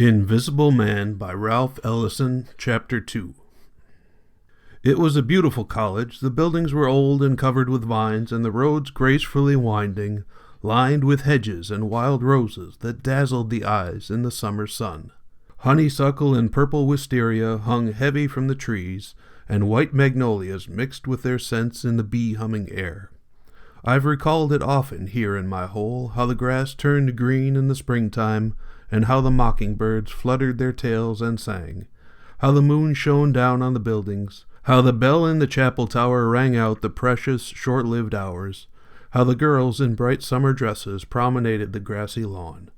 Invisible Man by Ralph Ellison, Chapter 2. It was a beautiful college. The buildings were old and covered with vines, and the roads gracefully winding, lined with hedges and wild roses that dazzled the eyes in the summer sun. Honeysuckle and purple wisteria hung heavy from the trees, and white magnolias mixed with their scents in the bee-humming air. I've recalled it often here in my hole, how the grass turned green in the springtime, and how the mockingbirds fluttered their tails and sang, how the moon shone down on the buildings, how the bell in the chapel tower rang out the precious, short-lived hours, how the girls in bright summer dresses promenaded the grassy lawn.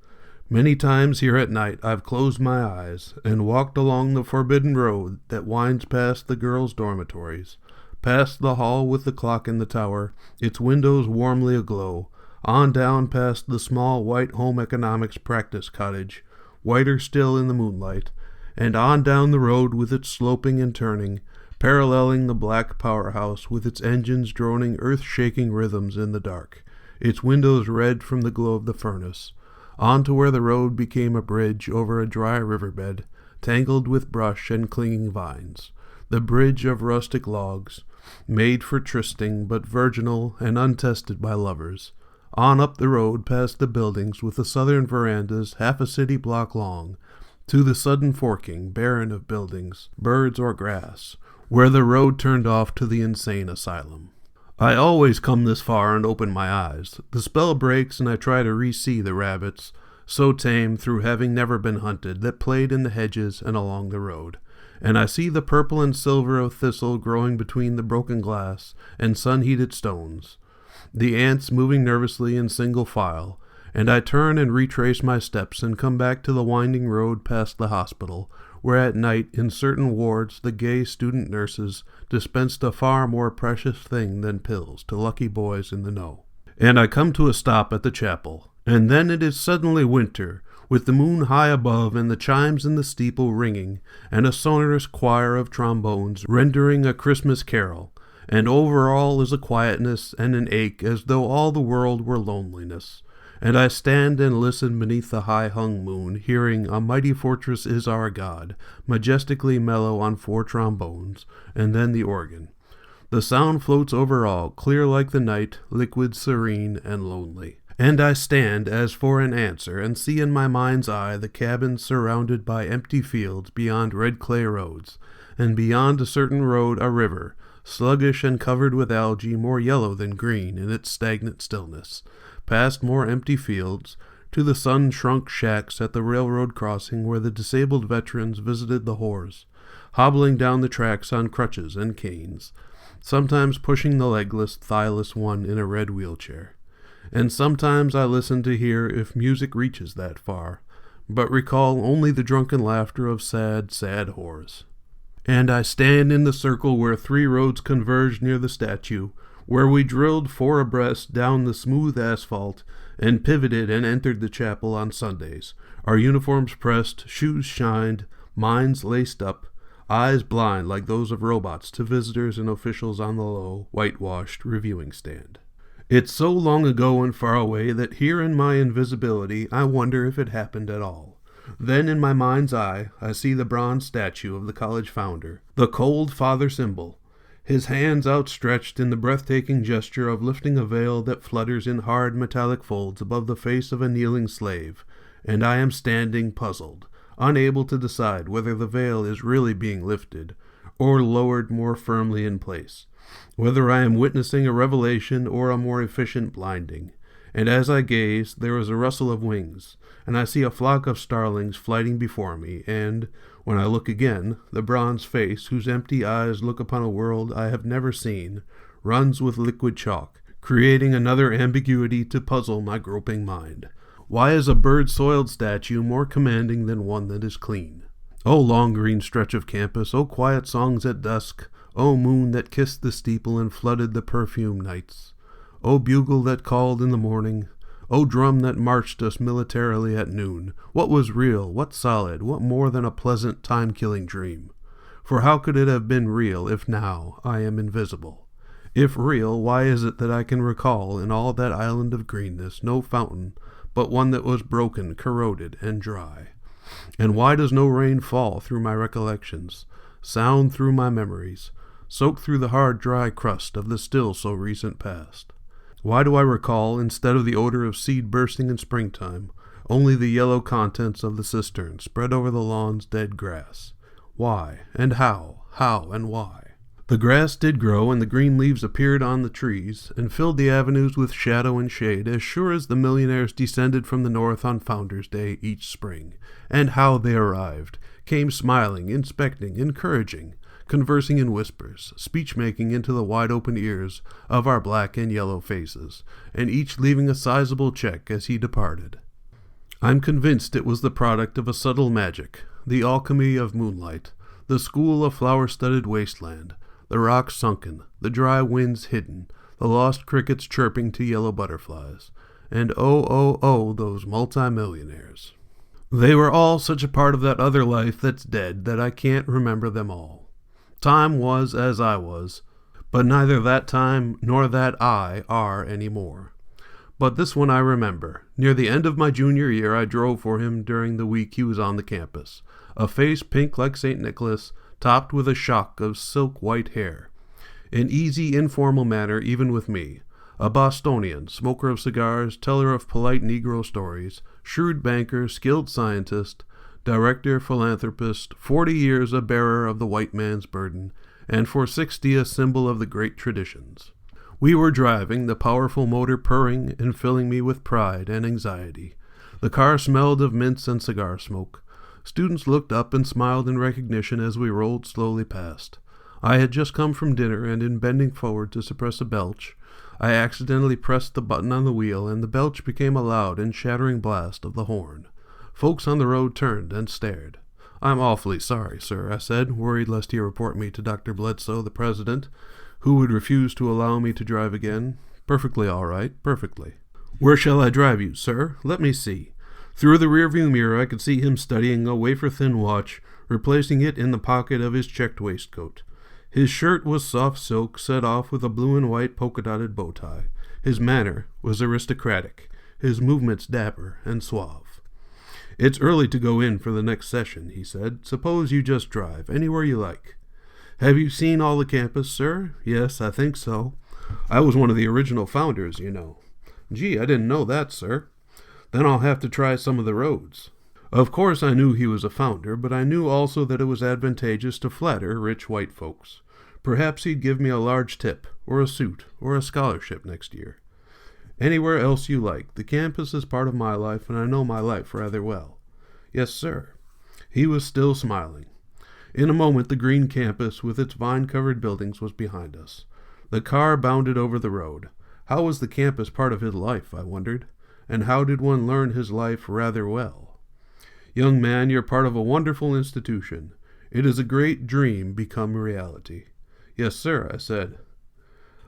Many times here at night I've closed my eyes and walked along the forbidden road that winds past the girls' dormitories, past the hall with the clock in the tower, its windows warmly aglow, on down past the small white home economics practice cottage, whiter still in the moonlight, and on down the road with its sloping and turning, paralleling the black powerhouse with its engines droning earth-shaking rhythms in the dark, its windows red from the glow of the furnace, on to where the road became a bridge over a dry riverbed, tangled with brush and clinging vines, the bridge of rustic logs, made for trysting but virginal and untested by lovers, on up the road past the buildings with the southern verandas half a city block long, to the sudden forking, barren of buildings, birds or grass, where the road turned off to the insane asylum. I always come this far and open my eyes. The spell breaks and I try to re-see the rabbits, so tame through having never been hunted, that played in the hedges and along the road. And I see the purple and silver of thistle growing between the broken glass and sun-heated stones, the ants moving nervously in single file, and I turn and retrace my steps and come back to the winding road past the hospital, where at night in certain wards the gay student nurses dispensed a far more precious thing than pills to lucky boys in the know. And I come to a stop at the chapel, and then it is suddenly winter, with the moon high above and the chimes in the steeple ringing, and a sonorous choir of trombones rendering a Christmas carol, and over all is a quietness and an ache as though all the world were loneliness. And I stand and listen beneath the high-hung moon, hearing "A Mighty Fortress Is Our God," majestically mellow on 4 trombones, and then the organ. The sound floats over all, clear like the night, liquid, serene, and lonely. And I stand as for an answer, and see in my mind's eye the cabins surrounded by empty fields beyond red clay roads, and beyond a certain road a river, sluggish and covered with algae, more yellow than green in its stagnant stillness, past more empty fields, to the sun-shrunk shacks at the railroad crossing where the disabled veterans visited the whores, hobbling down the tracks on crutches and canes, sometimes pushing the legless, thighless one in a red wheelchair. And sometimes I listen to hear if music reaches that far, but recall only the drunken laughter of sad, sad whores. And I stand in the circle where 3 roads converge near the statue, where we drilled 4 abreast down the smooth asphalt, and pivoted and entered the chapel on Sundays, our uniforms pressed, shoes shined, minds laced up, eyes blind like those of robots to visitors and officials on the low, whitewashed reviewing stand. It's so long ago and far away that here in my invisibility I wonder if it happened at all. Then in my mind's eye I see the bronze statue of the college founder, the cold father symbol, his hands outstretched in the breathtaking gesture of lifting a veil that flutters in hard metallic folds above the face of a kneeling slave, and I am standing puzzled, unable to decide whether the veil is really being lifted, or lowered more firmly in place, whether I am witnessing a revelation or a more efficient blinding. And as I gaze, there is a rustle of wings, and I see a flock of starlings flighting before me, and, when I look again, the bronze face, whose empty eyes look upon a world I have never seen, runs with liquid chalk, creating another ambiguity to puzzle my groping mind. Why is a bird-soiled statue more commanding than one that is clean? O long green stretch of campus, O quiet songs at dusk, O moon that kissed the steeple and flooded the perfumed nights, O bugle that called in the morning, O drum that marched us militarily at noon, what was real, what solid, what more than a pleasant time-killing dream? For how could it have been real if now I am invisible? If real, why is it that I can recall in all that island of greenness no fountain, but one that was broken, corroded, and dry? And why does no rain fall through my recollections, sound through my memories, soak through the hard, dry crust of the still so recent past? Why do I recall, instead of the odor of seed bursting in springtime, only the yellow contents of the cistern spread over the lawn's dead grass? Why, and how and why? The grass did grow, and the green leaves appeared on the trees, and filled the avenues with shadow and shade, as sure as the millionaires descended from the north on Founder's Day each spring. And how they arrived, came smiling, inspecting, encouraging, conversing in whispers, speech-making into the wide-open ears of our black and yellow faces, and each leaving a sizable check as he departed. I'm convinced it was the product of a subtle magic, the alchemy of moonlight, the school of flower-studded wasteland, the rocks sunken, the dry winds hidden, the lost crickets chirping to yellow butterflies, and oh, those multimillionaires. They were all such a part of that other life that's dead that I can't remember them all. Time was as I was, but neither that time nor that I are any more. But this one I remember. Near the end of my junior year, I drove for him during the week he was on the campus, a face pink like St. Nicholas, topped with a shock of silk white hair. An easy, informal manner even with me. A Bostonian, smoker of cigars, teller of polite Negro stories, shrewd banker, skilled scientist, director, philanthropist, 40 years a bearer of the white man's burden, and for 60 a symbol of the great traditions. We were driving, the powerful motor purring and filling me with pride and anxiety. The car smelled of mints and cigar smoke. Students looked up and smiled in recognition as we rolled slowly past. I had just come from dinner, and in bending forward to suppress a belch, I accidentally pressed the button on the wheel, and the belch became a loud and shattering blast of the horn. Folks on the road turned and stared. "I'm awfully sorry, sir," I said, worried lest he report me to Dr. Bledsoe, the president, who would refuse to allow me to drive again. "Perfectly all right, perfectly." "Where shall I drive you, sir? Let me see." Through the rearview mirror I could see him studying a wafer-thin watch, replacing it in the pocket of his checked waistcoat. His shirt was soft silk, set off with a blue and white polka-dotted bow tie. His manner was aristocratic, his movements dapper and suave. "It's early to go in for the next session," he said. "Suppose you just drive, anywhere you like." "Have you seen all the campus, sir?" "Yes, I think so. I was one of the original founders, you know." "Gee, I didn't know that, sir." "Then I'll have to try some of the roads." Of course I knew he was a founder, but I knew also that it was advantageous to flatter rich white folks. Perhaps he'd give me a large tip, or a suit, or a scholarship next year. "Anywhere else you like. The campus is part of my life, and I know my life rather well." "Yes, sir." He was still smiling. In a moment the green campus with its vine-covered buildings was behind us. The car bounded over the road. How was the campus part of his life, I wondered? And how did one learn his life rather well? "Young man, you're part of a wonderful institution. It is a great dream become reality." "Yes, sir," I said.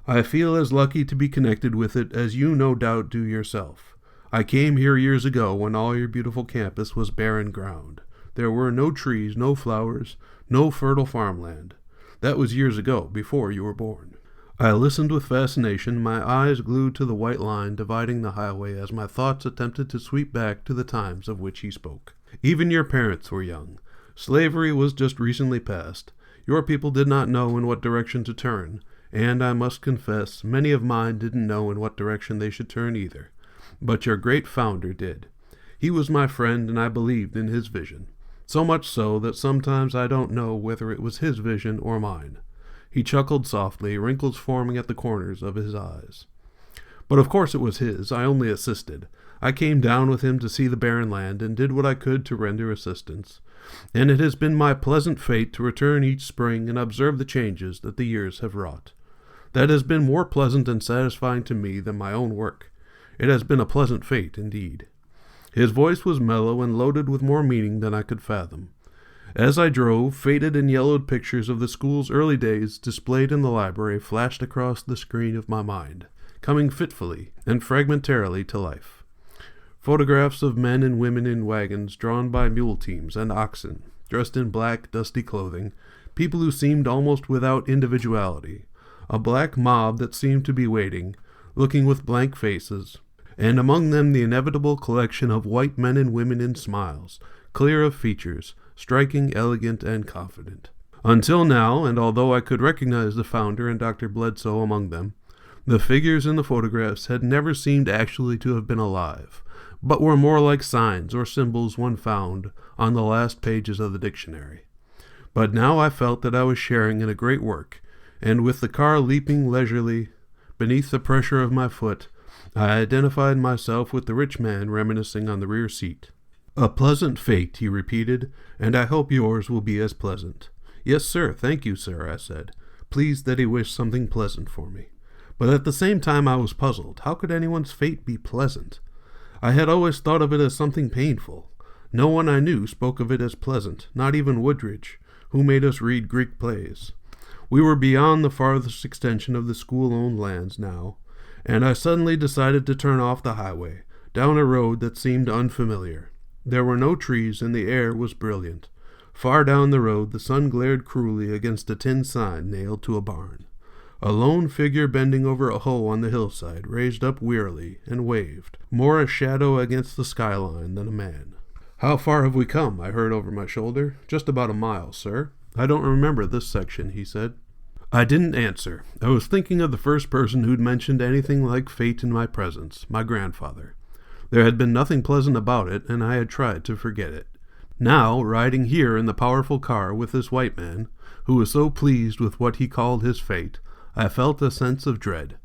"I feel as lucky to be connected with it as you no doubt do yourself. I came here years ago when all your beautiful campus was barren ground. There were no trees, no flowers, no fertile farmland. That was years ago, before you were born." I listened with fascination, my eyes glued to the white line dividing the highway as my thoughts attempted to sweep back to the times of which he spoke. "Even your parents were young. Slavery was just recently passed. Your people did not know in what direction to turn, and I must confess, many of mine didn't know in what direction they should turn either. But your great founder did. He was my friend, and I believed in his vision. So much so that sometimes I don't know whether it was his vision or mine." He chuckled softly, wrinkles forming at the corners of his eyes. "But of course it was his. I only assisted. I came down with him to see the barren land, and did what I could to render assistance. And it has been my pleasant fate to return each spring and observe the changes that the years have wrought. That has been more pleasant and satisfying to me than my own work. It has been a pleasant fate, indeed." His voice was mellow and loaded with more meaning than I could fathom. As I drove, faded and yellowed pictures of the school's early days displayed in the library flashed across the screen of my mind, coming fitfully and fragmentarily to life. Photographs of men and women in wagons drawn by mule teams and oxen, dressed in black, dusty clothing, people who seemed almost without individuality, a black mob that seemed to be waiting, looking with blank faces, and among them the inevitable collection of white men and women in smiles, clear of features, striking, elegant, and confident. Until now, and although I could recognize the founder and Dr. Bledsoe among them, the figures in the photographs had never seemed actually to have been alive, but were more like signs or symbols one found on the last pages of the dictionary. But now I felt that I was sharing in a great work, and with the car leaping leisurely beneath the pressure of my foot, I identified myself with the rich man reminiscing on the rear seat. "A pleasant fate," he repeated, "and I hope yours will be as pleasant." "Yes, sir, thank you, sir," I said, pleased that he wished something pleasant for me. But at the same time I was puzzled. How could anyone's fate be pleasant? I had always thought of it as something painful. No one I knew spoke of it as pleasant, not even Woodridge, who made us read Greek plays. We were beyond the farthest extension of the school-owned lands now, and I suddenly decided to turn off the highway, down a road that seemed unfamiliar. There were no trees, and the air was brilliant. Far down the road the sun glared cruelly against a tin sign nailed to a barn. A lone figure bending over a hoe on the hillside raised up wearily and waved, more a shadow against the skyline than a man. "How far have we come?" I heard over my shoulder. "Just about a mile, sir." "I don't remember this section," he said. I didn't answer. I was thinking of the first person who'd mentioned anything like fate in my presence, my grandfather. There had been nothing pleasant about it, and I had tried to forget it. Now, riding here in the powerful car with this white man, who was so pleased with what he called his fate, I felt a sense of dread.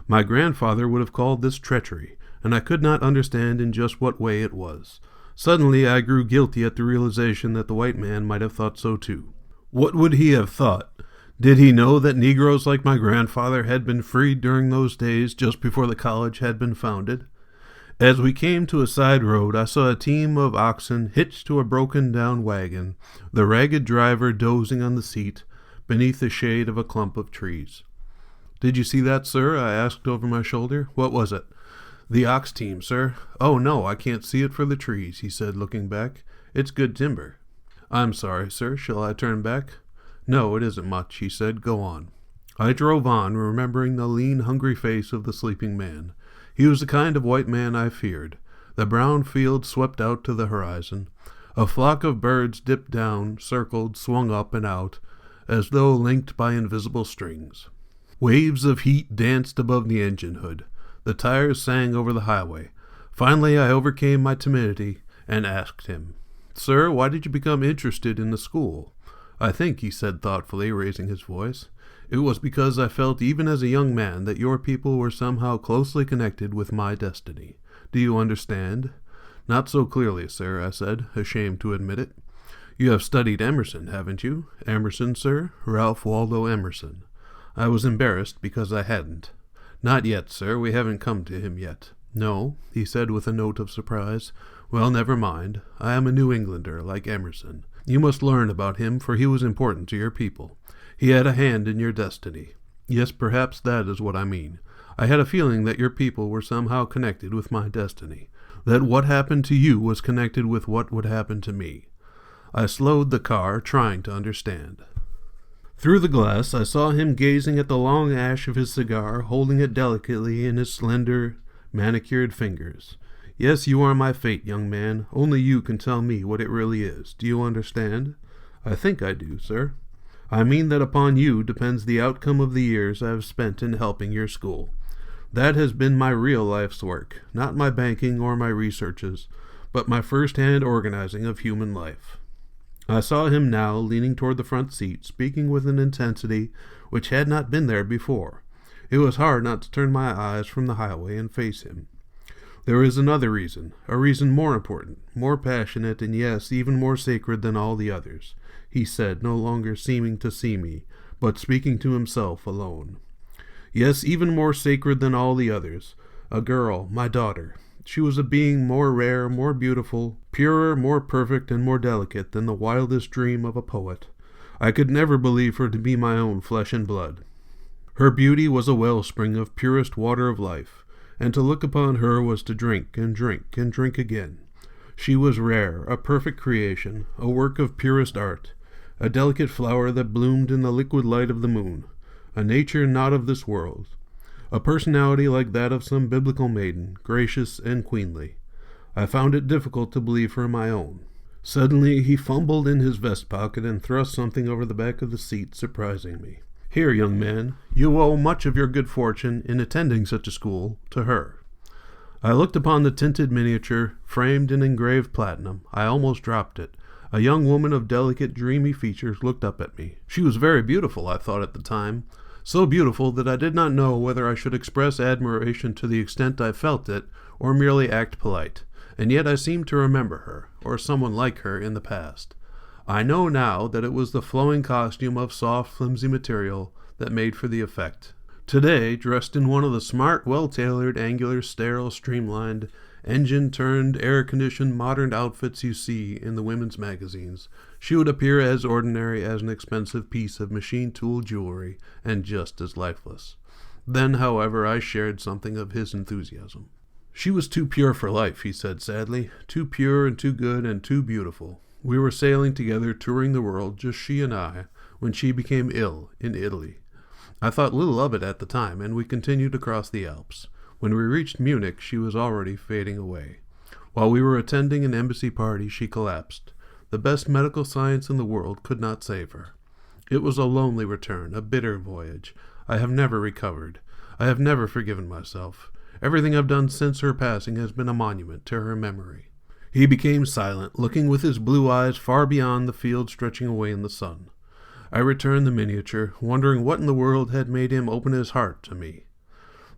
My grandfather would have called this treachery, and I could not understand in just what way it was. Suddenly I grew guilty at the realization that the white man might have thought so too. What would he have thought? Did he know that Negroes like my grandfather had been freed during those days just before the college had been founded? As we came to a side road, I saw a team of oxen hitched to a broken-down wagon, the ragged driver dozing on the seat beneath the shade of a clump of trees. "Did you see that, sir?" I asked over my shoulder. "What was it?" "The ox team, sir." "Oh, no, I can't see it for the trees," he said, looking back. "It's good timber." "I'm sorry, sir. Shall I turn back?" "No, it isn't much," he said. "Go on." I drove on, remembering the lean, hungry face of the sleeping man. He was the kind of white man I feared. The brown fields swept out to the horizon. A flock of birds dipped down, circled, swung up and out, as though linked by invisible strings. Waves of heat danced above the engine hood. The tires sang over the highway. Finally, I overcame my timidity and asked him, "Sir, why did you become interested in the school?" "I think," he said thoughtfully, raising his voice, "it was because I felt even as a young man that your people were somehow closely connected with my destiny. Do you understand?" "Not so clearly, sir," I said, ashamed to admit it. "You have studied Emerson, haven't you?" "Emerson, sir? Ralph Waldo Emerson." I was embarrassed because I hadn't. "Not yet, sir. We haven't come to him yet." "No?" he said with a note of surprise. "Well, never mind. I am a New Englander, like Emerson. You must learn about him, for he was important to your people. He had a hand in your destiny. Yes, perhaps that is what I mean. I had a feeling that your people were somehow connected with my destiny, that what happened to you was connected with what would happen to me." I slowed the car, trying to understand. Through the glass, I saw him gazing at the long ash of his cigar, holding it delicately in his slender, manicured fingers. "Yes, you are my fate, young man. Only you can tell me what it really is. Do you understand?" "I think I do, sir." "I mean that upon you depends the outcome of the years I have spent in helping your school. That has been my real life's work, not my banking or my researches, but my first-hand organizing of human life." I saw him now, leaning toward the front seat, speaking with an intensity which had not been there before. It was hard not to turn my eyes from the highway and face him. "There is another reason, a reason more important, more passionate, and yes, even more sacred than all the others," he said, no longer seeming to see me, but speaking to himself alone. "Yes, even more sacred than all the others. A girl, my daughter. She was a being more rare, more beautiful, purer, more perfect, and more delicate than the wildest dream of a poet. I could never believe her to be my own flesh and blood. Her beauty was a wellspring of purest water of life, and to look upon her was to drink and drink and drink again. She was rare, a perfect creation, a work of purest art, a delicate flower that bloomed in the liquid light of the moon, a nature not of this world, a personality like that of some biblical maiden, gracious and queenly. I found it difficult to believe her my own. Suddenly he fumbled in his vest pocket and thrust something over the back of the seat, surprising me. "Here, young man, you owe much of your good fortune in attending such a school to her." I looked upon the tinted miniature, framed in engraved platinum. I almost dropped it. A young woman of delicate, dreamy features looked up at me. She was very beautiful, I thought at the time. So beautiful that I did not know whether I should express admiration to the extent I felt it, or merely act polite. And yet I seemed to remember her, or someone like her, in the past. I know now that it was the flowing costume of soft, flimsy material that made for the effect. Today, dressed in one of the smart, well-tailored, angular, sterile, streamlined, engine-turned, air-conditioned, modern outfits you see in the women's magazines, she would appear as ordinary as an expensive piece of machine-tool jewelry, and just as lifeless. Then, however, I shared something of his enthusiasm. "She was too pure for life," he said sadly. "Too pure and too good and too beautiful. We were sailing together, touring the world, just she and I, when she became ill in Italy. I thought little of it at the time, and we continued across the Alps. When we reached Munich, she was already fading away. While we were attending an embassy party, she collapsed. The best medical science in the world could not save her. It was a lonely return, a bitter voyage. I have never recovered. I have never forgiven myself. Everything I've done since her passing has been a monument to her memory." He became silent, looking with his blue eyes far beyond the field stretching away in the sun. I returned the miniature, wondering what in the world had made him open his heart to me.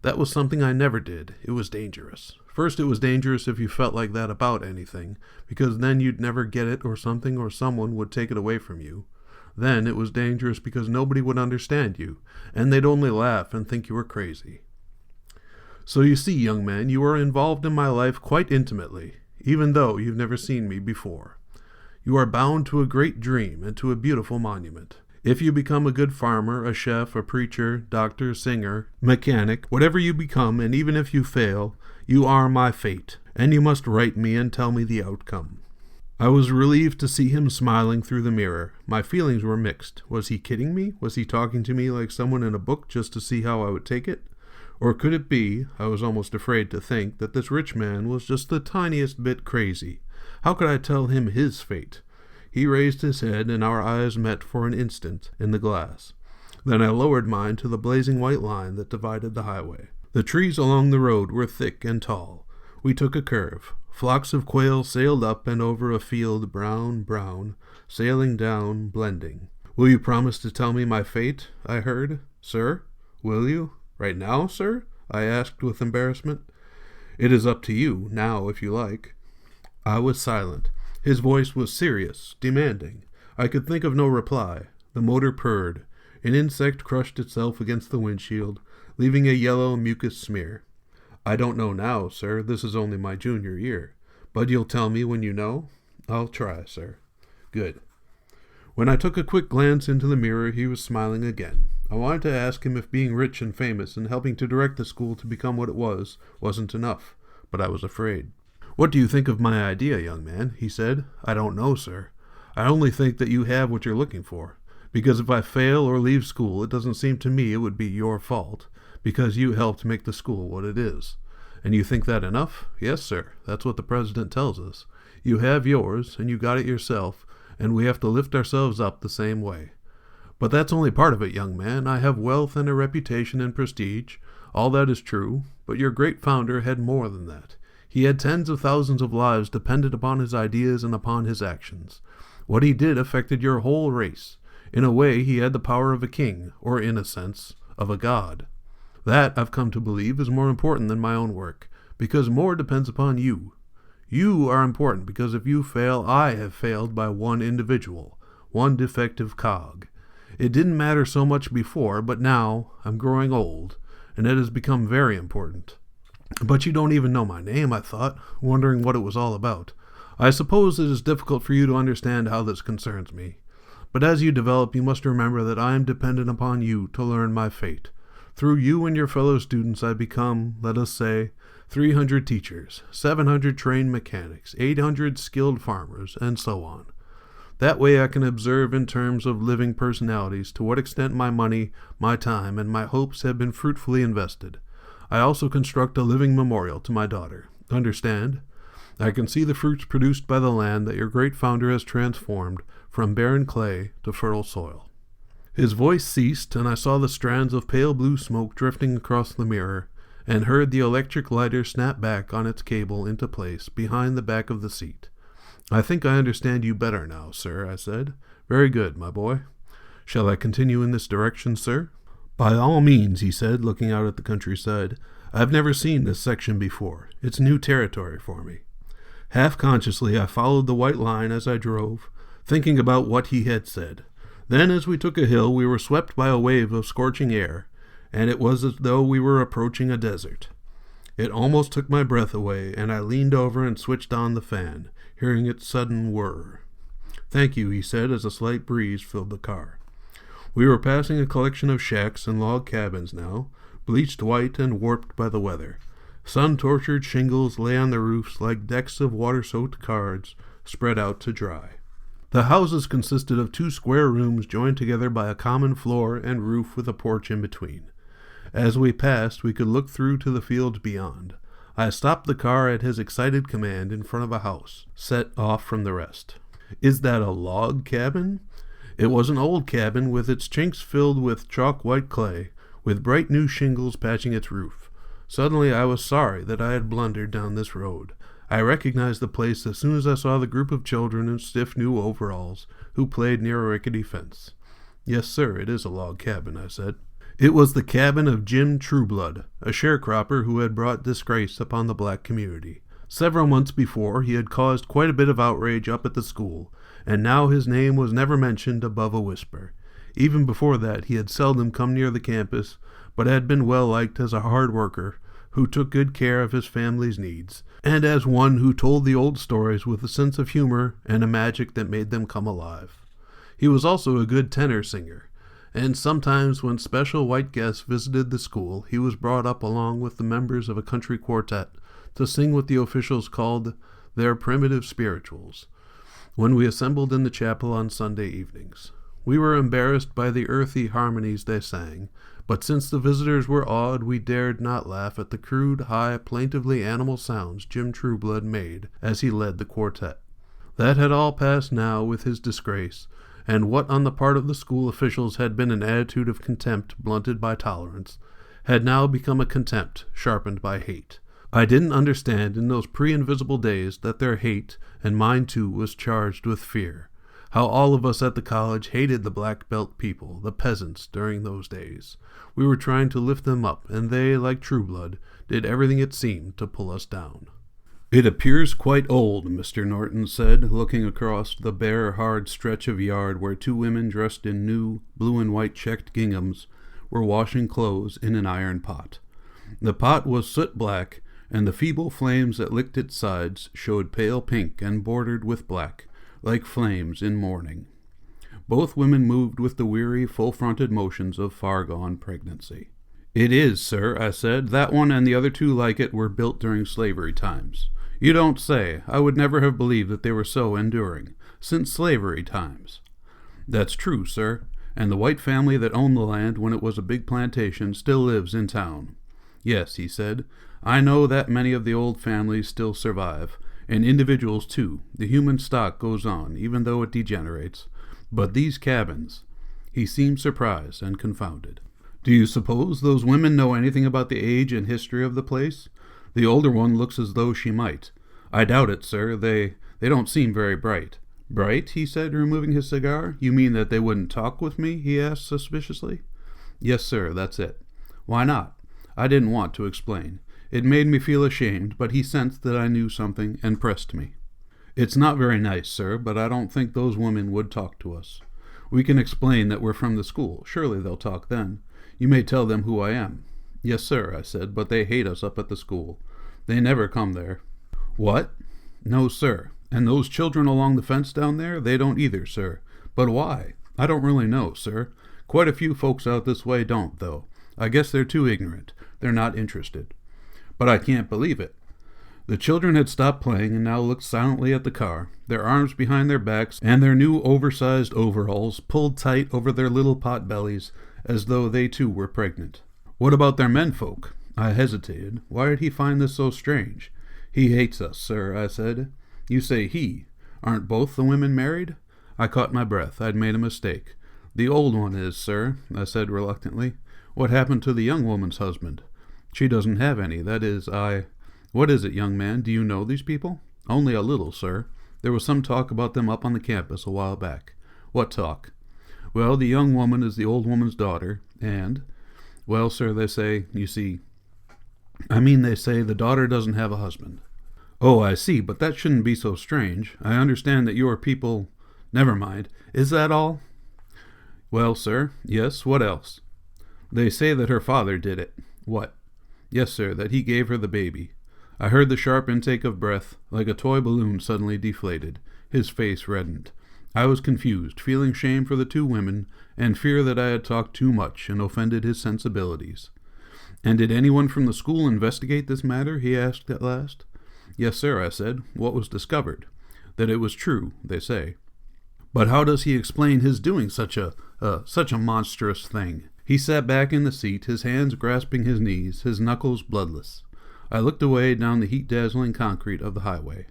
That was something I never did. It was dangerous. First, it was dangerous if you felt like that about anything, because then you'd never get it, or something or someone would take it away from you. Then it was dangerous because nobody would understand you, and they'd only laugh and think you were crazy. So you see, young man, you are involved in my life quite intimately, even though you've never seen me before. You are bound to a great dream and to a beautiful monument. If you become a good farmer, a chef, a preacher, doctor, singer, mechanic, whatever you become, and even if you fail, you are my fate, and you must write me and tell me the outcome." I was relieved to see him smiling through the mirror. My feelings were mixed. Was he kidding me? Was he talking to me like someone in a book just to see how I would take it? Or could it be, I was almost afraid to think, that this rich man was just the tiniest bit crazy? How could I tell him his fate? He raised his head, and our eyes met for an instant in the glass. Then I lowered mine to the blazing white line that divided the highway. The trees along the road were thick and tall. We took a curve. Flocks of quail sailed up and over a field, brown, sailing down, blending. "Will you promise to tell me my fate?" I heard. "Sir? Will you? Right now, sir?" I asked with embarrassment. "It is up to you, now, if you like." I was silent. His voice was serious, demanding. I could think of no reply. The motor purred. An insect crushed itself against the windshield, leaving a yellow mucus smear. "I don't know now, sir. This is only my junior year. But you'll tell me when you know?" "I'll try, sir." "Good." When I took a quick glance into the mirror, he was smiling again. I wanted to ask him if being rich and famous and helping to direct the school to become what it wasn't enough, but I was afraid. "What do you think of my idea, young man?" he said. "I don't know, sir. I only think that you have what you're looking for. Because if I fail or leave school, it doesn't seem to me it would be your fault, because you helped make the school what it is. And you think that enough?" "Yes, sir. That's what the president tells us. You have yours, and you got it yourself, and we have to lift ourselves up the same way." "But that's only part of it, young man. I have wealth and a reputation and prestige. All that is true, but your great founder had more than that. He had tens of thousands of lives dependent upon his ideas and upon his actions. What he did affected your whole race. In a way, he had the power of a king, or in a sense, of a god. That, I've come to believe, is more important than my own work, because more depends upon you. You are important because if you fail, I have failed by one individual, one defective cog. It didn't matter so much before, but now I'm growing old, and it has become very important." "But you don't even know my name," I thought, wondering what it was all about. "I suppose it is difficult for you to understand how this concerns me. But as you develop, you must remember that I am dependent upon you to learn my fate. Through you and your fellow students I become, let us say, 300 teachers, 700 trained mechanics, 800 skilled farmers, and so on. That way I can observe in terms of living personalities to what extent my money, my time, and my hopes have been fruitfully invested. I also construct a living memorial to my daughter. Understand? I can see the fruits produced by the land that your great founder has transformed from barren clay to fertile soil." His voice ceased, and I saw the strands of pale blue smoke drifting across the mirror, and heard the electric lighter snap back on its cable into place behind the back of the seat. "I think I understand you better now, sir," I said. "Very good, my boy. Shall I continue in this direction, sir?" "By all means," he said, looking out at the countryside. "I've never seen this section before. It's new territory for me." Half-consciously, I followed the white line as I drove, thinking about what he had said. Then, as we took a hill, we were swept by a wave of scorching air, and it was as though we were approaching a desert. It almost took my breath away, and I leaned over and switched on the fan, hearing its sudden whir. "Thank you," he said, as a slight breeze filled the car. We were passing a collection of shacks and log cabins now, bleached white and warped by the weather. Sun-tortured shingles lay on the roofs like decks of water-soaked cards spread out to dry. The houses consisted of 2 square rooms joined together by a common floor and roof with a porch in between. As we passed, we could look through to the fields beyond. I stopped the car at his excited command in front of a house, set off from the rest. "Is that a log cabin?" It was an old cabin with its chinks filled with chalk-white clay, with bright new shingles patching its roof. Suddenly I was sorry that I had blundered down this road. I recognized the place as soon as I saw the group of children in stiff new overalls who played near a rickety fence. "Yes, sir, it is a log cabin," I said. It was the cabin of Jim Trueblood, a sharecropper who had brought disgrace upon the black community. Several months before, he had caused quite a bit of outrage up at the school, and now his name was never mentioned above a whisper. Even before that, he had seldom come near the campus, but had been well liked as a hard worker who took good care of his family's needs, and as one who told the old stories with a sense of humor and a magic that made them come alive. He was also a good tenor singer, and sometimes when special white guests visited the school, he was brought up along with the members of a country quartet to sing what the officials called their primitive spirituals, when we assembled in the chapel on Sunday evenings. We were embarrassed by the earthy harmonies they sang, but since the visitors were awed, we dared not laugh at the crude, high, plaintively animal sounds Jim Trueblood made as he led the quartet. That had all passed now with his disgrace, and what on the part of the school officials had been an attitude of contempt blunted by tolerance, had now become a contempt sharpened by hate. I didn't understand in those pre-invisible days that their hate, and mine too, was charged with fear. How all of us at the college hated the black belt people, the peasants, during those days. We were trying to lift them up, and they, like Trueblood, did everything it seemed to pull us down. "It appears quite old," Mr. Norton said, looking across the bare, hard stretch of yard where 2 women dressed in new, blue and white checked ginghams were washing clothes in an iron pot. The pot was soot black, and the feeble flames that licked its sides showed pale pink and bordered with black, like flames in mourning. Both women moved with the weary, full-fronted motions of far-gone pregnancy. "It is, sir," I said. "That one and the other 2 like it were built during slavery times." "You don't say. I would never have believed that they were so enduring. Since slavery times." "That's true, sir. And the white family that owned the land when it was a big plantation still lives in town." "Yes," he said. "I know that many of the old families still survive, and individuals too. The human stock goes on, even though it degenerates. But these cabins—" He seemed surprised and confounded. "Do you suppose those women know anything about the age and history of the place? The older one looks as though she might." "I doubt it, sir. They don't seem very bright." "Bright?" he said, removing his cigar. "You mean that they wouldn't talk with me?" he asked suspiciously. "Yes, sir, that's it." "Why not?" I didn't want to explain. It made me feel ashamed, but he sensed that I knew something and pressed me. "It's not very nice, sir, but I don't think those women would talk to us. We can explain that we're from the school. Surely they'll talk then. You may tell them who I am." "Yes, sir," I said, "but they hate us up at the school. They never come there." "What?" "No, sir. And those children along the fence down there, they don't either, sir. But why? I don't really know, sir. Quite a few folks out this way don't, though. I guess they're too ignorant. They're not interested." "But I can't believe it." The children had stopped playing and now looked silently at the car, their arms behind their backs and their new oversized overalls pulled tight over their little pot bellies as though they too were pregnant. "What about their menfolk?" I hesitated. Why did he find this so strange? He hates us, sir, I said. You say he. Aren't both the women married? I caught my breath. I'd made a mistake. The old one is, sir, I said reluctantly. What happened to the young woman's husband? She doesn't have any. That is, What is it, young man? Do you know these people? Only a little, sir. There was some talk about them up on the campus a while back. What talk? Well, the young woman is the old woman's daughter, and... Well, sir, they say, you see... they say the daughter doesn't have a husband. Oh, I see, but that shouldn't be so strange. I understand that your people... Never mind. Is that all? Well, sir, yes, what else? They say that her father did it. What? Yes, sir, that he gave her the baby. I heard the sharp intake of breath, like a toy balloon suddenly deflated. His face reddened. I was confused, feeling shame for the two women, and fear that I had talked too much and offended his sensibilities. And did anyone from the school investigate this matter? He asked at last. Yes, sir, I said. What was discovered? That it was true, they say. But how does he explain his doing such a monstrous thing? He sat back in the seat, his hands grasping his knees, his knuckles bloodless. I looked away down the heat-dazzling concrete of the highway.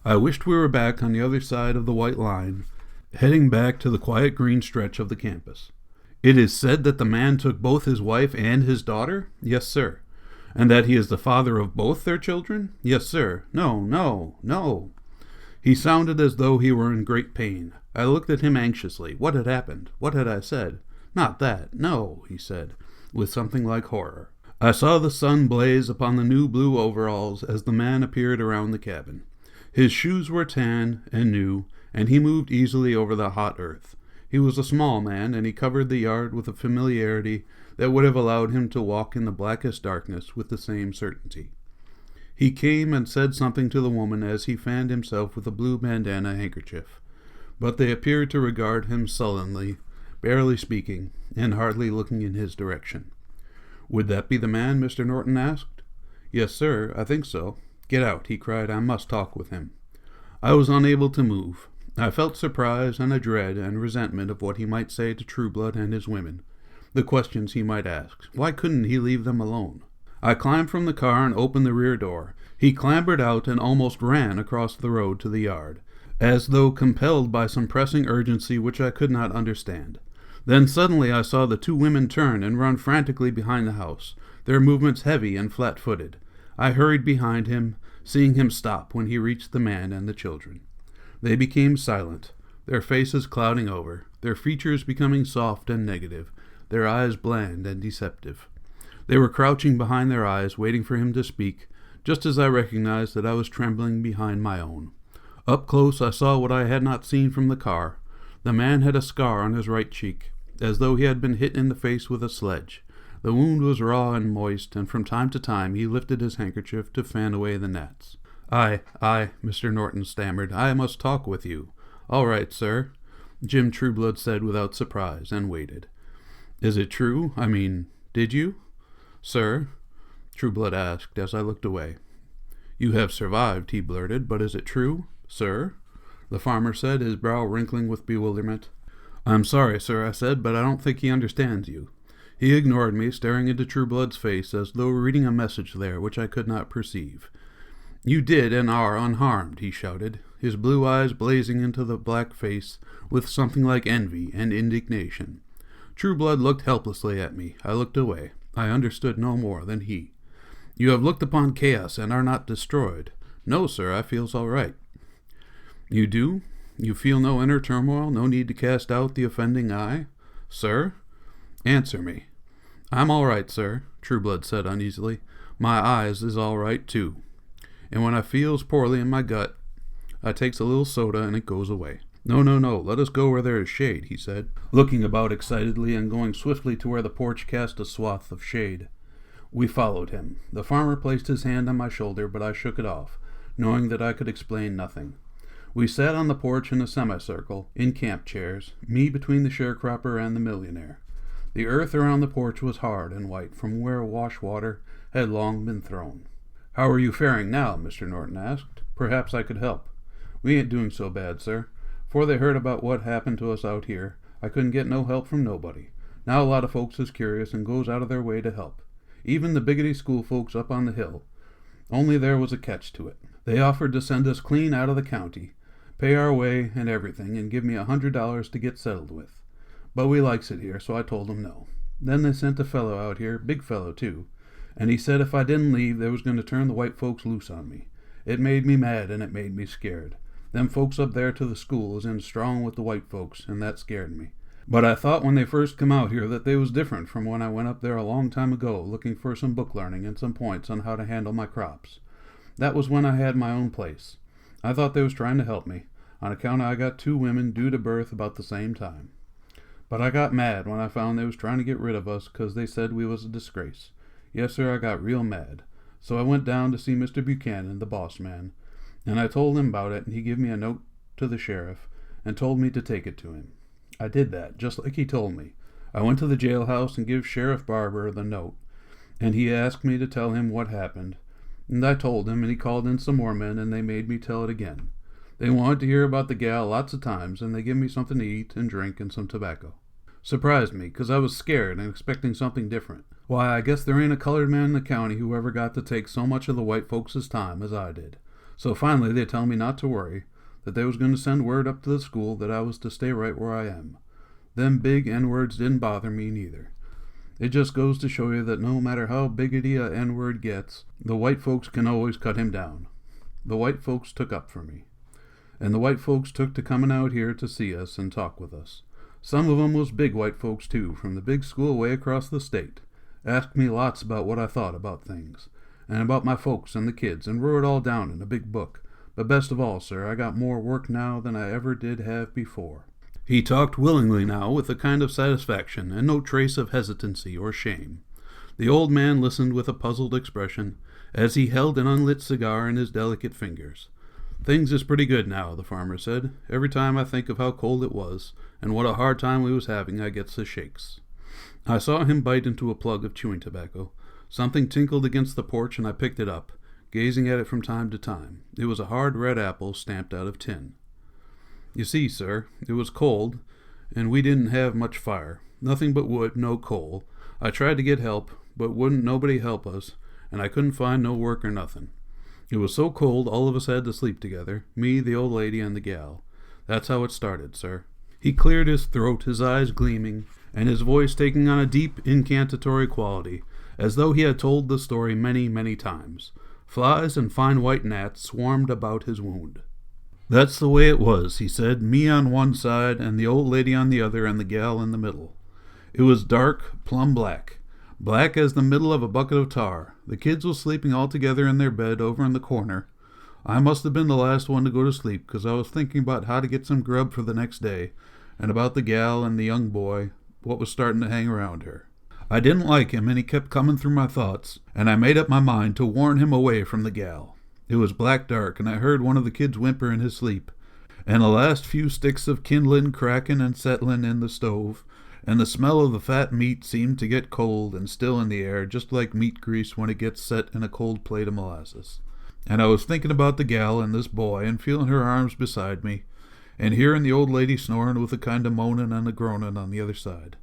I wished we were back on the other side of the white line, heading back to the quiet green stretch of the campus. It is said that the man took both his wife and his daughter? Yes, sir. And that he is the father of both their children? Yes, sir. No. He sounded as though he were in great pain. I looked at him anxiously. What had happened? What had I said? Not that. No, he said, with something like horror. I saw the sun blaze upon the new blue overalls as the man appeared around the cabin. His shoes were tan and new, and he moved easily over the hot earth. He was a small man, and he covered the yard with a familiarity that would have allowed him to walk in the blackest darkness with the same certainty. He came and said something to the woman as he fanned himself with a blue bandana handkerchief, but they appeared to regard him sullenly, barely speaking, and hardly looking in his direction. Would that be the man? Mr. Norton asked. Yes, sir, I think so. Get out, he cried. I must talk with him. I was unable to move. I felt surprise and a dread and resentment of what he might say to Trueblood and his women, the questions he might ask. Why couldn't he leave them alone? I climbed from the car and opened the rear door. He clambered out and almost ran across the road to the yard, as though compelled by some pressing urgency which I could not understand. Then suddenly I saw the two women turn and run frantically behind the house, their movements heavy and flat-footed. I hurried behind him, seeing him stop when he reached the man and the children. They became silent, their faces clouding over, their features becoming soft and negative, their eyes bland and deceptive. They were crouching behind their eyes, waiting for him to speak, just as I recognized that I was trembling behind my own. Up close I saw what I had not seen from the car. The man had a scar on his right cheek, as though he had been hit in the face with a sledge. The wound was raw and moist, and from time to time he lifted his handkerchief to fan away the gnats. I, Mr. Norton stammered, I must talk with you. All right, sir, Jim Trueblood said without surprise, and waited. Is it true? Did you? Sir, Trueblood asked as I looked away. You have survived, he blurted, but is it true? Sir? The farmer said, his brow wrinkling with bewilderment. I'm sorry, sir, I said, but I don't think he understands you. He ignored me, staring into Trueblood's face as though reading a message there which I could not perceive. You did and are unharmed, he shouted, his blue eyes blazing into the black face with something like envy and indignation. Trueblood looked helplessly at me. I looked away. I understood no more than he. You have looked upon chaos and are not destroyed. No, sir, I feels all right. You do? You feel no inner turmoil, no need to cast out the offending eye? Sir? Answer me. I'm all right, sir, Trueblood said uneasily. My eyes is all right, too. And when I feels poorly in my gut, I takes a little soda and it goes away. No, let us go where there is shade, he said, looking about excitedly and going swiftly to where the porch cast a swath of shade. We followed him. The farmer placed his hand on my shoulder, but I shook it off, knowing that I could explain nothing. We sat on the porch in a semicircle, in camp chairs, me between the sharecropper and the millionaire. The earth around the porch was hard and white from where wash water had long been thrown. How are you faring now? Mr. Norton asked. Perhaps I could help. We ain't doing so bad, sir. Before they heard about what happened to us out here, I couldn't get no help from nobody. Now a lot of folks is curious and goes out of their way to help. Even the biggity school folks up on the hill. Only there was a catch to it. They offered to send us clean out of the county, pay our way and everything, and give me $100 to get settled with. But we likes it here, so I told them no. Then they sent a fellow out here, big fellow too, and he said if I didn't leave, they was going to turn the white folks loose on me. It made me mad, and it made me scared. Them folks up there to the school is in strong with the white folks, and that scared me. But I thought when they first come out here that they was different from when I went up there a long time ago looking for some book learning and some points on how to handle my crops. That was when I had my own place. I thought they was trying to help me, on account I got 2 women due to birth about the same time. But I got mad when I found they was trying to get rid of us 'cause they said we was a disgrace. Yes, sir, I got real mad. So I went down to see Mr. Buchanan, the boss man, and I told him about it, and he gave me a note to the sheriff and told me to take it to him. I did that, just like he told me. I went to the jailhouse and give Sheriff Barber the note, and he asked me to tell him what happened. And I told him, and he called in some more men, and they made me tell it again. They wanted to hear about the gal lots of times, and they give me something to eat and drink and some tobacco. Surprised me, 'cause I was scared and expecting something different. Why, I guess there ain't a colored man in the county who ever got to take so much of the white folks' time as I did. So finally they tell me not to worry, that they was going to send word up to the school that I was to stay right where I am. Them big N-words didn't bother me neither. It just goes to show you that no matter how biggity a N-word gets, the white folks can always cut him down. The white folks took up for me. And the white folks took to coming out here to see us and talk with us. Some of 'em was big white folks too, from the big school way across the state. Asked me lots about what I thought about things, and about my folks and the kids, and wrote it all down in a big book. But best of all, sir, I got more work now than I ever did have before. He talked willingly now, with a kind of satisfaction, and no trace of hesitancy or shame. The old man listened with a puzzled expression, as he held an unlit cigar in his delicate fingers. Things is pretty good now, the farmer said. Every time I think of how cold it was, and what a hard time we was having, I gets the shakes. I saw him bite into a plug of chewing tobacco. Something tinkled against the porch, and I picked it up, gazing at it from time to time. It was a hard red apple stamped out of tin. You see, sir, it was cold, and we didn't have much fire. Nothing but wood, no coal. I tried to get help, but wouldn't nobody help us, and I couldn't find no work or nothing. It was so cold all of us had to sleep together, me, the old lady, and the gal. That's how it started, sir. He cleared his throat, his eyes gleaming, and his voice taking on a deep, incantatory quality, as though he had told the story many, many times. Flies and fine white gnats swarmed about his wound. That's the way it was, he said, me on one side, and the old lady on the other, and the gal in the middle. It was dark, plumb black. Black as the middle of a bucket of tar. The kids was sleeping all together in their bed over in the corner. I must have been the last one to go to sleep, 'cause I was thinking about how to get some grub for the next day, and about the gal and the young boy, what was starting to hang around her. I didn't like him, and he kept coming through my thoughts, and I made up my mind to warn him away from the gal. It was black dark, and I heard one of the kids whimper in his sleep, and the last few sticks of kindlin' crackin' and settlin' in the stove, and the smell of the fat meat seemed to get cold and still in the air, just like meat grease when it gets set in a cold plate of molasses. And I was thinking about the gal and this boy, and feeling her arms beside me, and hearing the old lady snoring with a kind of moaning and a groaning on the other side.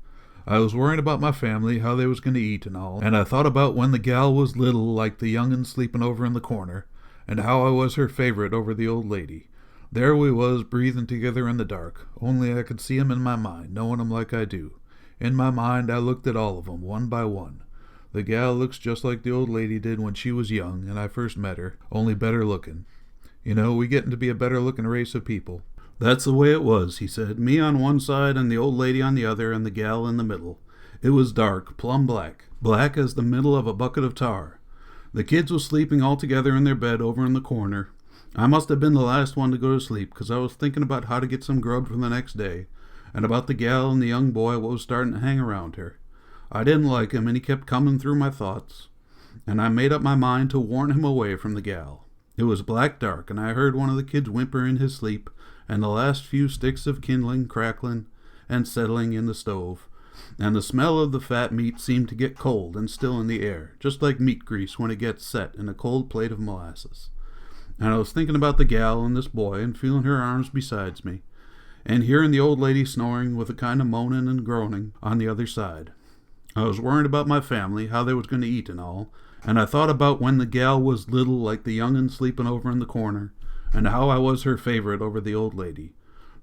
I was worrying about my family, how they was going to eat and all, and I thought about when the gal was little, like the young'un sleeping over in the corner, and how I was her favorite over the old lady. There we was, breathing together in the dark, only I could see 'em in my mind, knowing 'em like I do. In my mind I looked at all of 'em, one by one. The gal looks just like the old lady did when she was young and I first met her, only better looking. You know, we getting to be a better looking race of people. That's the way it was, he said, me on one side and the old lady on the other and the gal in the middle. It was dark, plumb black, black as the middle of a bucket of tar. The kids was sleeping all together in their bed over in the corner. I must have been the last one to go to sleep, 'cause I was thinking about how to get some grub for the next day, and about the gal and the young boy what was starting to hang around her. I didn't like him, and he kept coming through my thoughts, and I made up my mind to warn him away from the gal. It was black dark, and I heard one of the kids whimper in his sleep, and the last few sticks of kindling crackling and settling in the stove, and the smell of the fat meat seemed to get cold and still in the air, just like meat grease when it gets set in a cold plate of molasses. And I was thinking about the gal and this boy, and feeling her arms besides me, and hearing the old lady snoring with a kind of moaning and groaning on the other side. I was worrying about my family, how they was going to eat and all, And I thought about when the gal was little like the young'un sleeping over in the corner, and how I was her favorite over the old lady.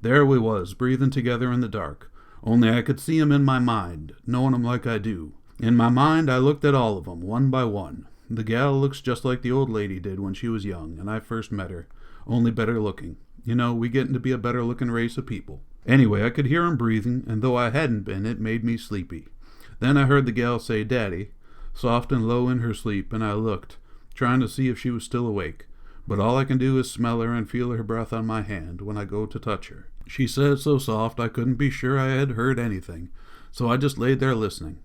There we was, breathing together in the dark, only I could see 'em in my mind, knowing 'em like I do. In my mind I looked at all of 'em, one by one. The gal looks just like the old lady did when she was young, and I first met her, only better looking. You know, we getting to be a better looking race of people. Anyway, I could hear 'em breathing, and though I hadn't been, it made me sleepy. Then I heard the gal say, "Daddy," soft and low in her sleep, and I looked, trying to see if she was still awake. But all I can do is smell her and feel her breath on my hand when I go to touch her. She said it so soft I couldn't be sure I had heard anything, so I just laid there listening.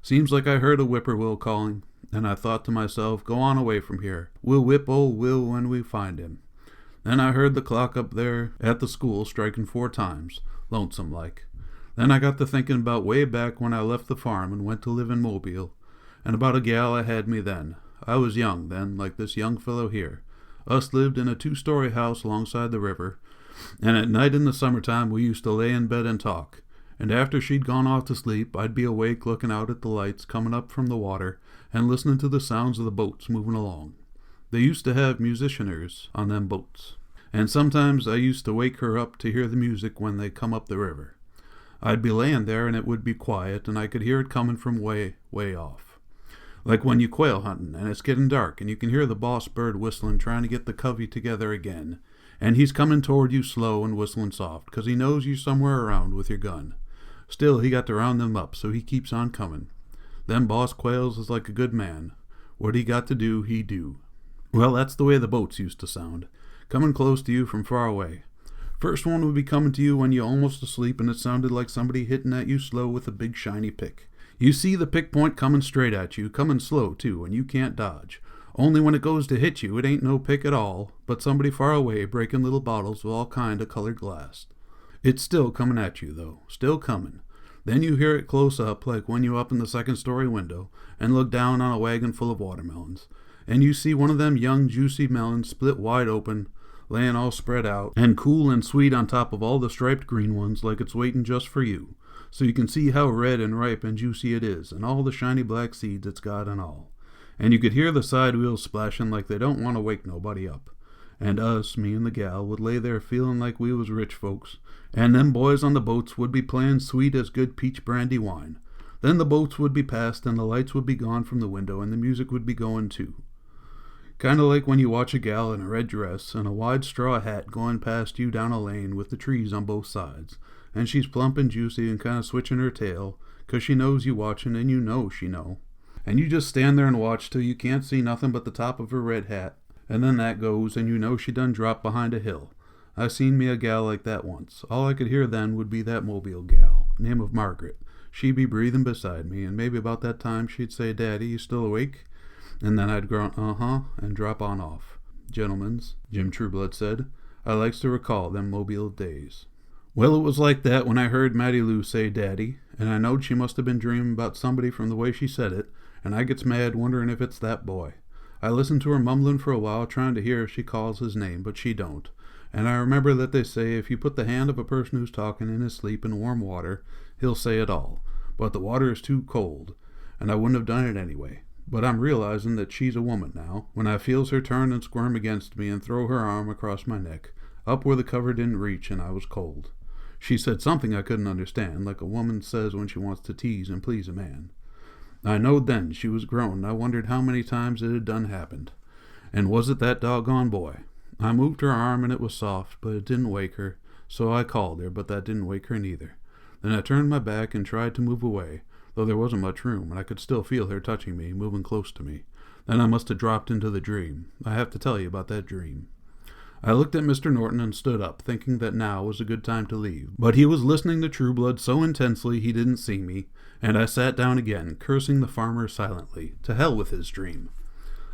Seems like I heard a whippoorwill calling, and I thought to myself, go on away from here. We'll whip old Will when we find him. Then I heard the clock up there at the school striking 4 times, lonesome like. Then I got to thinking about way back when I left the farm and went to live in Mobile, and about a gal I had me then. I was young then, like this young fellow here. Us lived in a 2-story house alongside the river, and at night in the summertime we used to lay in bed and talk. And after she'd gone off to sleep, I'd be awake looking out at the lights coming up from the water and listening to the sounds of the boats moving along. They used to have musicianers on them boats, and sometimes I used to wake her up to hear the music when they come up the river. I'd be laying there and it would be quiet, and I could hear it coming from way, way off. Like when you quail hunting and it's getting dark and you can hear the boss bird whistling trying to get the covey together again, and he's coming toward you slow and whistling soft, 'cause he knows you're somewhere around with your gun. Still, he got to round them up, so he keeps on coming. Them boss quails is like a good man. What he got to do, he do. Well, that's the way the boats used to sound, coming close to you from far away. First one would be coming to you when you're almost asleep, and it sounded like somebody hitting at you slow with a big shiny pick. You see the pick point coming straight at you, coming slow too, and you can't dodge. Only when it goes to hit you, it ain't no pick at all, but somebody far away breaking little bottles with all kind of colored glass. It's still coming at you, though, still coming. Then you hear it close up, like when you up in the 2nd-story window and look down on a wagon full of watermelons, and you see one of them young juicy melons split wide open, laying all spread out, and cool and sweet on top of all the striped green ones, like it's waiting just for you, so you can see how red and ripe and juicy it is, and all the shiny black seeds it's got and all. And you could hear the side wheels splashing like they don't want to wake nobody up. And us, me and the gal, would lay there feeling like we was rich folks, and them boys on the boats would be playing sweet as good peach brandy wine. Then the boats would be passed, and the lights would be gone from the window, and the music would be going too. Kind of like when you watch a gal in a red dress and a wide straw hat going past you down a lane with the trees on both sides, and she's plump and juicy and kind of switching her tail, 'cause she knows you watching, and you know she know. And you just stand there and watch till you can't see nothing but the top of her red hat, and then that goes, and you know she done dropped behind a hill. I seen me a gal like that once. All I could hear then would be that Mobile gal, name of Margaret. She'd be breathing beside me, and maybe about that time she'd say, "Daddy, you still awake?" And then I'd grunt, "Uh-huh," and drop on off. "Gentlemens," Jim Trueblood said, "I likes to recall them Mobile days." Well, it was like that when I heard Mattie Lou say "Daddy," and I knowed she must have been dreaming about somebody from the way she said it, and I gets mad wondering if it's that boy. I listened to her mumbling for a while, trying to hear if she calls his name, but she don't. And I remember that they say if you put the hand of a person who's talking in his sleep in warm water, he'll say it all. But the water is too cold, and I wouldn't have done it anyway. But I'm realizing that she's a woman now, when I feels her turn and squirm against me and throw her arm across my neck, up where the cover didn't reach and I was cold. She said something I couldn't understand, like a woman says when she wants to tease and please a man. I knowed then she was grown, and I wondered how many times it had done happened. And was it that doggone boy? I moved her arm, and it was soft, but it didn't wake her, so I called her, but that didn't wake her neither. Then I turned my back and tried to move away, though there wasn't much room, and I could still feel her touching me, moving close to me. Then I must have dropped into the dream. I have to tell you about that dream. I looked at Mr. Norton and stood up, thinking that now was a good time to leave. But he was listening to Trueblood so intensely he didn't see me, and I sat down again, cursing the farmer silently. To hell with his dream.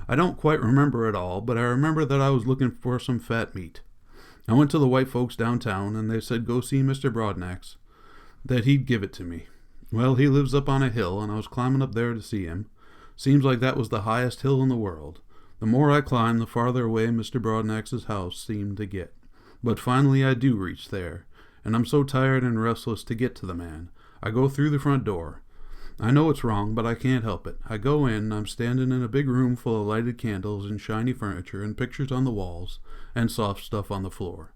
I don't quite remember it all, but I remember that I was looking for some fat meat. I went to the white folks downtown, and they said go see Mr. Broadnax, that he'd give it to me. Well, he lives up on a hill, and I was climbing up there to see him. Seems like that was the highest hill in the world. The more I climbed, the farther away Mr. Broadnax's house seemed to get. But finally I do reach there, and I'm so tired and restless to get to the man. I go through the front door. I know it's wrong, but I can't help it. I go in, and I'm standing in a big room full of lighted candles and shiny furniture and pictures on the walls and soft stuff on the floor.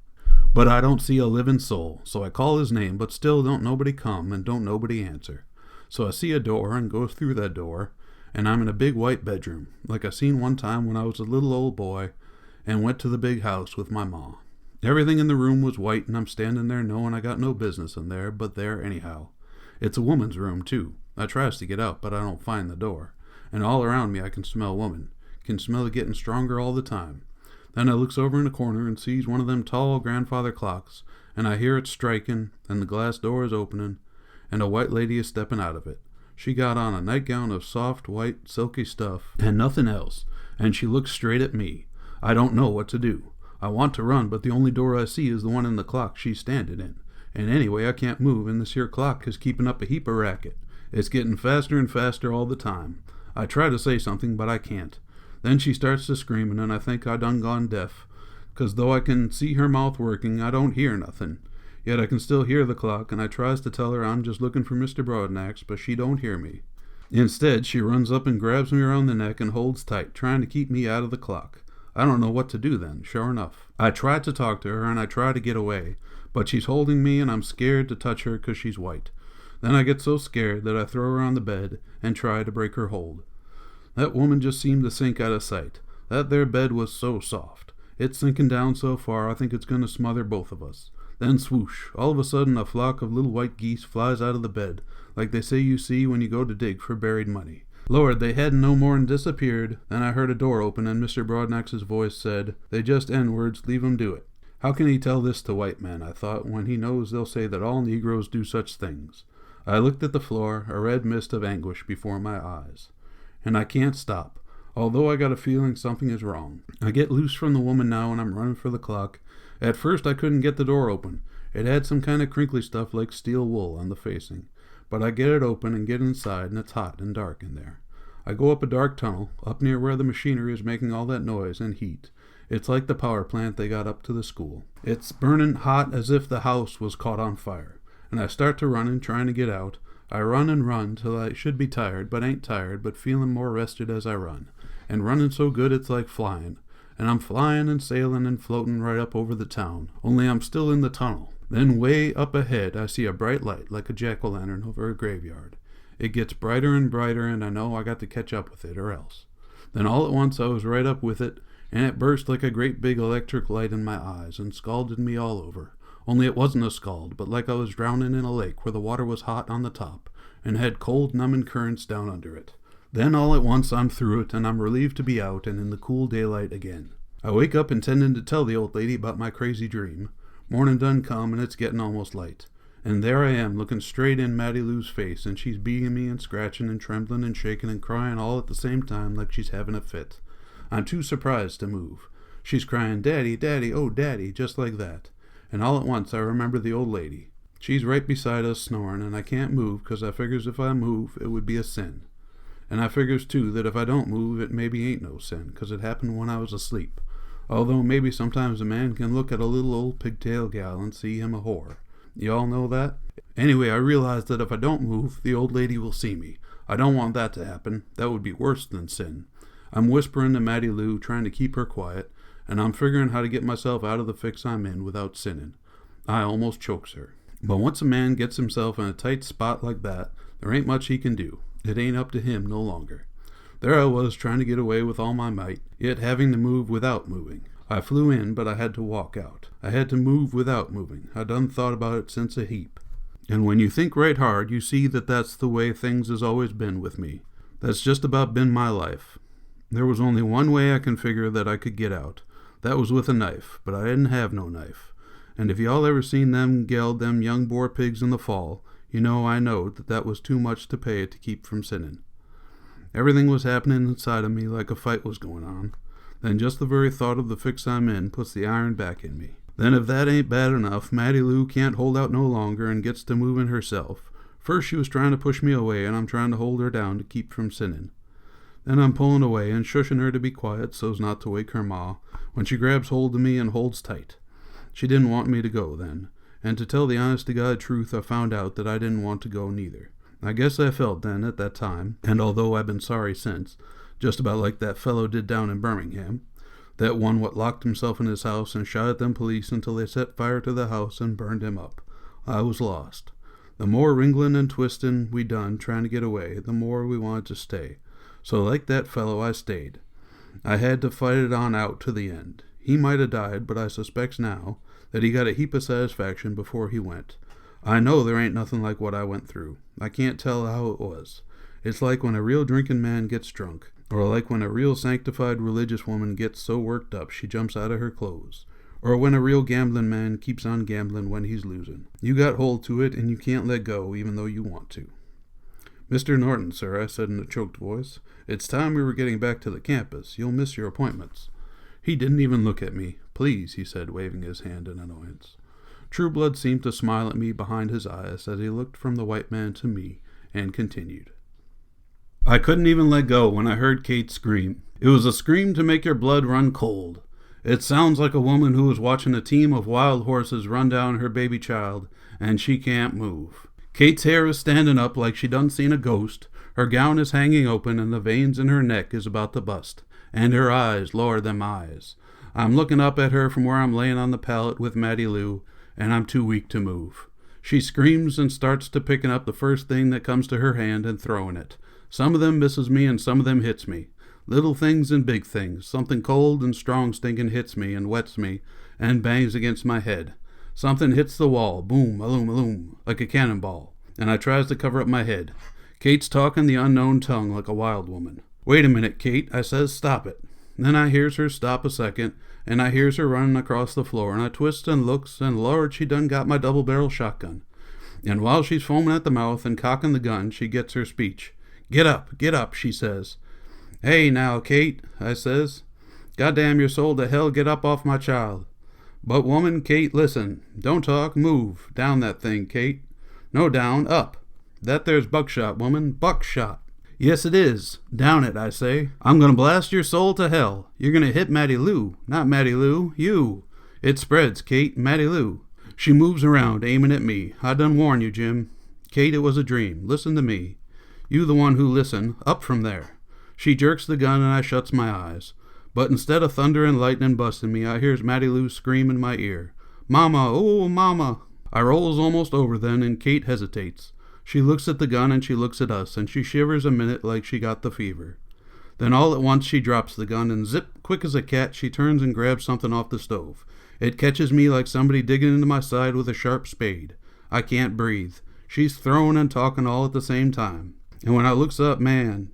But I don't see a living soul, so I call his name, but still don't nobody come and don't nobody answer. So I see a door and go through that door, and I'm in a big white bedroom, like I seen one time when I was a little old boy and went to the big house with my ma. Everything in the room was white, and I'm standing there knowing I got no business in there, but there anyhow. It's a woman's room, too. I tries to get out, but I don't find the door. And all around me I can smell woman. Can smell it getting stronger all the time. Then I looks over in the corner and sees one of them tall grandfather clocks, and I hear it striking, and the glass door is opening, and a white lady is stepping out of it. She got on a nightgown of soft, white, silky stuff, and nothing else, and she looks straight at me. I don't know what to do. I want to run, but the only door I see is the one in the clock she's standing in. And anyway, I can't move, and this here clock is keeping up a heap of racket. It's getting faster and faster all the time. I try to say something, but I can't. Then she starts to screaming, and I think I done gone deaf, 'cause though I can see her mouth working, I don't hear nothing. Yet I can still hear the clock, and I tries to tell her I'm just looking for Mr. Broadnax, but she don't hear me. Instead, she runs up and grabs me around the neck and holds tight, trying to keep me out of the clock. I don't know what to do then, sure enough. I try to talk to her, and I try to get away, but she's holding me, and I'm scared to touch her 'cause she's white. Then I get so scared that I throw her on the bed and try to break her hold. That woman just seemed to sink out of sight. That there bed was so soft. It's sinking down so far I think it's going to smother both of us. Then swoosh, all of a sudden a flock of little white geese flies out of the bed, like they say you see when you go to dig for buried money. Lord, they hadn't no more'n disappeared. Then I heard a door open, and Mr. Broadnax's voice said, "They just N-words, leave 'em do it." How can he tell this to white men, I thought, when he knows they'll say that all Negroes do such things. I looked at the floor, a red mist of anguish before my eyes. And I can't stop, although I got a feeling something is wrong. I get loose from the woman now, and I'm running for the clock. At first I couldn't get the door open. It had some kind of crinkly stuff like steel wool on the facing. But I get it open and get inside, and it's hot and dark in there. I go up a dark tunnel, up near where the machinery is making all that noise and heat. It's like the power plant they got up to the school. It's burning hot as if the house was caught on fire. And I start to run and trying to get out. I run and run till I should be tired, but ain't tired, but feeling more rested as I run. And running so good it's like flying. And I'm flying and sailing and floating right up over the town, only I'm still in the tunnel. Then way up ahead I see a bright light like a jack-o'-lantern over a graveyard. It gets brighter and brighter, and I know I got to catch up with it or else. Then all at once I was right up with it, and it burst like a great big electric light in my eyes and scalded me all over. Only it wasn't a scald, but like I was drowning in a lake where the water was hot on the top and had cold numbing currents down under it. Then all at once I'm through it, and I'm relieved to be out and in the cool daylight again. I wake up intending to tell the old lady about my crazy dream. Morning done come, and it's getting almost light. And there I am, looking straight in Mattie Lou's face, and she's beating me and scratching and trembling and shaking and crying all at the same time like she's having a fit. I'm too surprised to move. She's crying, "Daddy, Daddy, oh Daddy," just like that. And all at once I remember the old lady. She's right beside us snoring, and I can't move 'cause I figures if I move it would be a sin. And I figures too that if I don't move it maybe ain't no sin, 'cause it happened when I was asleep. Although maybe sometimes a man can look at a little old pigtail gal and see him a whore. You all know that? Anyway, I realize that if I don't move, the old lady will see me. I don't want that to happen. That would be worse than sin. I'm whispering to Mattie Lou, trying to keep her quiet, and I'm figuring how to get myself out of the fix I'm in without sinning. I almost chokes her. But once a man gets himself in a tight spot like that, there ain't much he can do. It ain't up to him no longer. There I was, trying to get away with all my might, yet having to move without moving. I flew in, but I had to walk out. I had to move without moving. I done thought about it since a heap. And when you think right hard, you see that that's the way things has always been with me. That's just about been my life. There was only one way I can figure that I could get out. That was with a knife, but I didn't have no knife. And if y'all ever seen them geld them young boar pigs in the fall, you know I knowed that was too much to pay to keep from sinning. Everything was happening inside of me like a fight was going on. Then just the very thought of the fix I'm in puts the iron back in me. Then if that ain't bad enough, Mattie Lou can't hold out no longer and gets to moving herself. First she was trying to push me away, and I'm trying to hold her down to keep from sinning. Then I'm pulling away and shushing her to be quiet so's not to wake her ma, when she grabs hold of me and holds tight. She didn't want me to go then, and to tell the honest-to-God truth I found out that I didn't want to go neither. I guess I felt then, at that time, and although I've been sorry since, just about like that fellow did down in Birmingham, that one what locked himself in his house and shot at them police until they set fire to the house and burned him up. I was lost. The more wrigglin' and twistin' we done trying to get away, the more we wanted to stay. So like that fellow, I stayed. I had to fight it on out to the end. He might have died, but I suspects now that he got a heap of satisfaction before he went. I know there ain't nothing like what I went through. I can't tell how it was. It's like when a real drinking man gets drunk, or like when a real sanctified religious woman gets so worked up she jumps out of her clothes, or when a real gambling man keeps on gambling when he's losing. You got hold to it, and you can't let go even though you want to. "Mr. Norton, sir," I said in a choked voice, "it's time we were getting back to the campus. You'll miss your appointments." He didn't even look at me. "Please," he said, waving his hand in annoyance. Trueblood seemed to smile at me behind his eyes as he looked from the white man to me, and continued. "I couldn't even let go when I heard Kate scream. It was a scream to make your blood run cold. It sounds like a woman who is watching a team of wild horses run down her baby child, and she can't move. Kate's hair is standing up like she done seen a ghost, her gown is hanging open, and the veins in her neck is about to bust, and her eyes, Lord, them eyes. I'm looking up at her from where I'm laying on the pallet with Matty Lou, and I'm too weak to move. She screams and starts to picking up the first thing that comes to her hand and throwing it. Some of them misses me and some of them hits me. Little things and big things. Something cold and strong stinking hits me and wets me and bangs against my head. Something hits the wall, boom, aloom, aloom, like a cannonball, and I tries to cover up my head. Kate's talking the unknown tongue like a wild woman. 'Wait a minute, Kate,' I says, 'stop it.' Then I hears her stop a second, and I hears her running across the floor, and I twists and looks, and Lord, she done got my double-barrel shotgun. And while she's foaming at the mouth and cocking the gun, she gets her speech. 'Get up,' she says. 'Hey, now, Kate,' I says. 'Goddamn your soul to hell, get up off my child.' 'But, woman, Kate, listen. Don't talk, move. Down that thing, Kate. No, down, up. That there's buckshot, woman, buckshot.' 'Yes, it is. Down it,' I say. 'I'm gonna blast your soul to hell. You're gonna hit Matty Lou. Not Matty Lou, you. It spreads, Kate, Matty Lou.' She moves around, aiming at me. I done warn you, Jim. Kate, it was a dream. Listen to me. You the one who listen. Up from there.' She jerks the gun and I shuts my eyes. But instead of thunder and lightning busting me, I hears Matty Lou scream in my ear. 'Mama, oh, Mama.' I rolls almost over then, and Kate hesitates. She looks at the gun and she looks at us, and she shivers a minute like she got the fever. Then all at once she drops the gun, and zip, quick as a cat, she turns and grabs something off the stove. It catches me like somebody digging into my side with a sharp spade. I can't breathe. She's throwing and talking all at the same time. And when I looks up, man,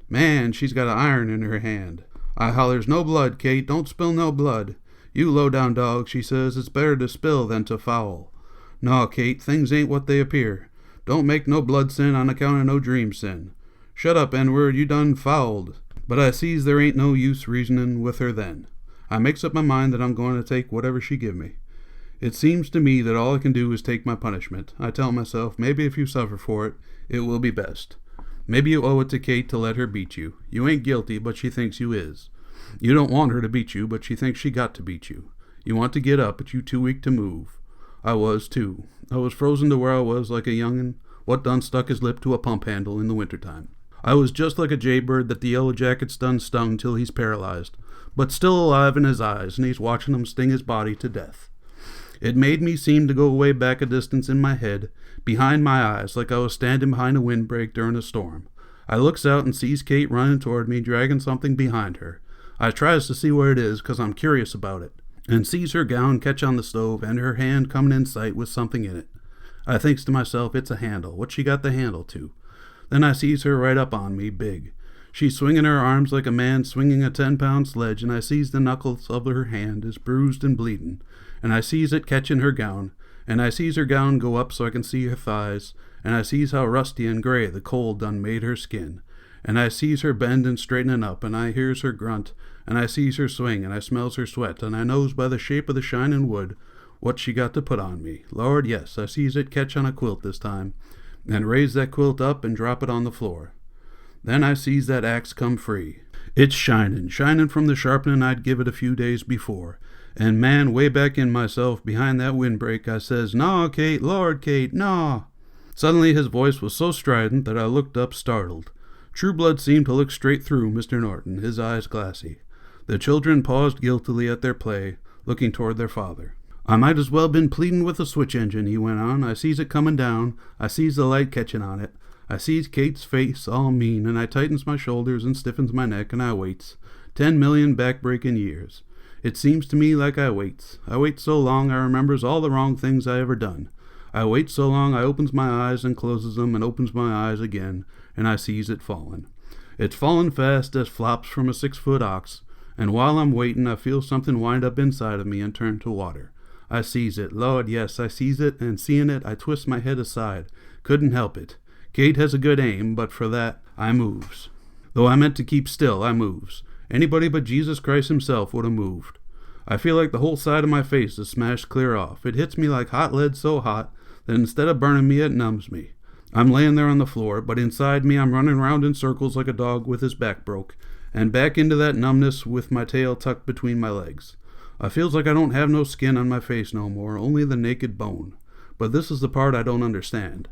she's got an iron in her hand. I hollers, 'No blood, Kate, don't spill no blood.' 'You low-down dog,' she says, 'it's better to spill than to foul.' 'No, Kate, things ain't what they appear. Don't make no blood sin on account of no dream sin. Shut up, N-word, you done fouled.' But I sees there ain't no use reasoning with her then. I makes up my mind that I'm going to take whatever she give me. It seems to me that all I can do is take my punishment. I tell myself, maybe if you suffer for it, it will be best. Maybe you owe it to Kate to let her beat you. You ain't guilty, but she thinks you is. You don't want her to beat you, but she thinks she got to beat you. You want to get up, but you too weak to move. I was, too. I was frozen to where I was like a young'un what done stuck his lip to a pump handle in the wintertime. I was just like a jaybird that the yellow jacket's done stung till he's paralyzed, but still alive in his eyes, and he's watching them sting his body to death. It made me seem to go way back a distance in my head, behind my eyes, like I was standing behind a windbreak during a storm. I looks out and sees Kate running toward me, dragging something behind her. I tries to see where it is, 'cause I'm curious about it, and sees her gown catch on the stove and her hand coming in sight with something in it. I thinks to myself, it's a handle. What she got the handle to? Then I sees her right up on me, big. She's swinging her arms like a man swinging a 10-pound sledge, and I sees the knuckles of her hand is bruised and bleeding, and I sees it catching her gown, and I sees her gown go up so I can see her thighs, and I sees how rusty and gray the cold done made her skin, and I sees her bend and straightening up, and I hears her grunt, and I sees her swing, and I smells her sweat, and I knows by the shape of the shining wood what she got to put on me. Lord, yes, I sees it catch on a quilt this time, and raise that quilt up and drop it on the floor. Then I sees that axe come free. It's shining from the sharpening I'd give it a few days before. And man, way back in myself, behind that windbreak, I says, 'Naw, Kate, Lord, Kate, naw.' Suddenly his voice was so strident that I looked up startled. True Blood seemed to look straight through Mr. Norton, his eyes glassy. The children paused guiltily at their play, looking toward their father. "I might as well been pleadin' with a switch engine," he went on. "I sees it comin' down. I sees the light catchin' on it. I sees Kate's face all mean, and I tightens my shoulders and stiffens my neck, and I waits. 10,000,000 back-breaking years. It seems to me like I waits. I waits so long I remembers all the wrong things I ever done. I waits so long I opens my eyes and closes them and opens my eyes again, and I sees it fallin'. It's fallin' fast as flops from a 6-foot ox, and while I'm waitin' I feel something wind up inside of me and turn to water. I sees it. Lord, yes, I sees it, and seein' it, I twist my head aside. Couldn't help it. Kate has a good aim, but for that, I moves. Though I meant to keep still, I moves. Anybody but Jesus Christ himself would have moved. I feel like the whole side of my face is smashed clear off. It hits me like hot lead so hot that instead of burning me, it numbs me. I'm laying there on the floor, but inside me I'm running round in circles like a dog with his back broke, and back into that numbness with my tail tucked between my legs. I feels like I don't have no skin on my face no more, only the naked bone. But this is the part I don't understand.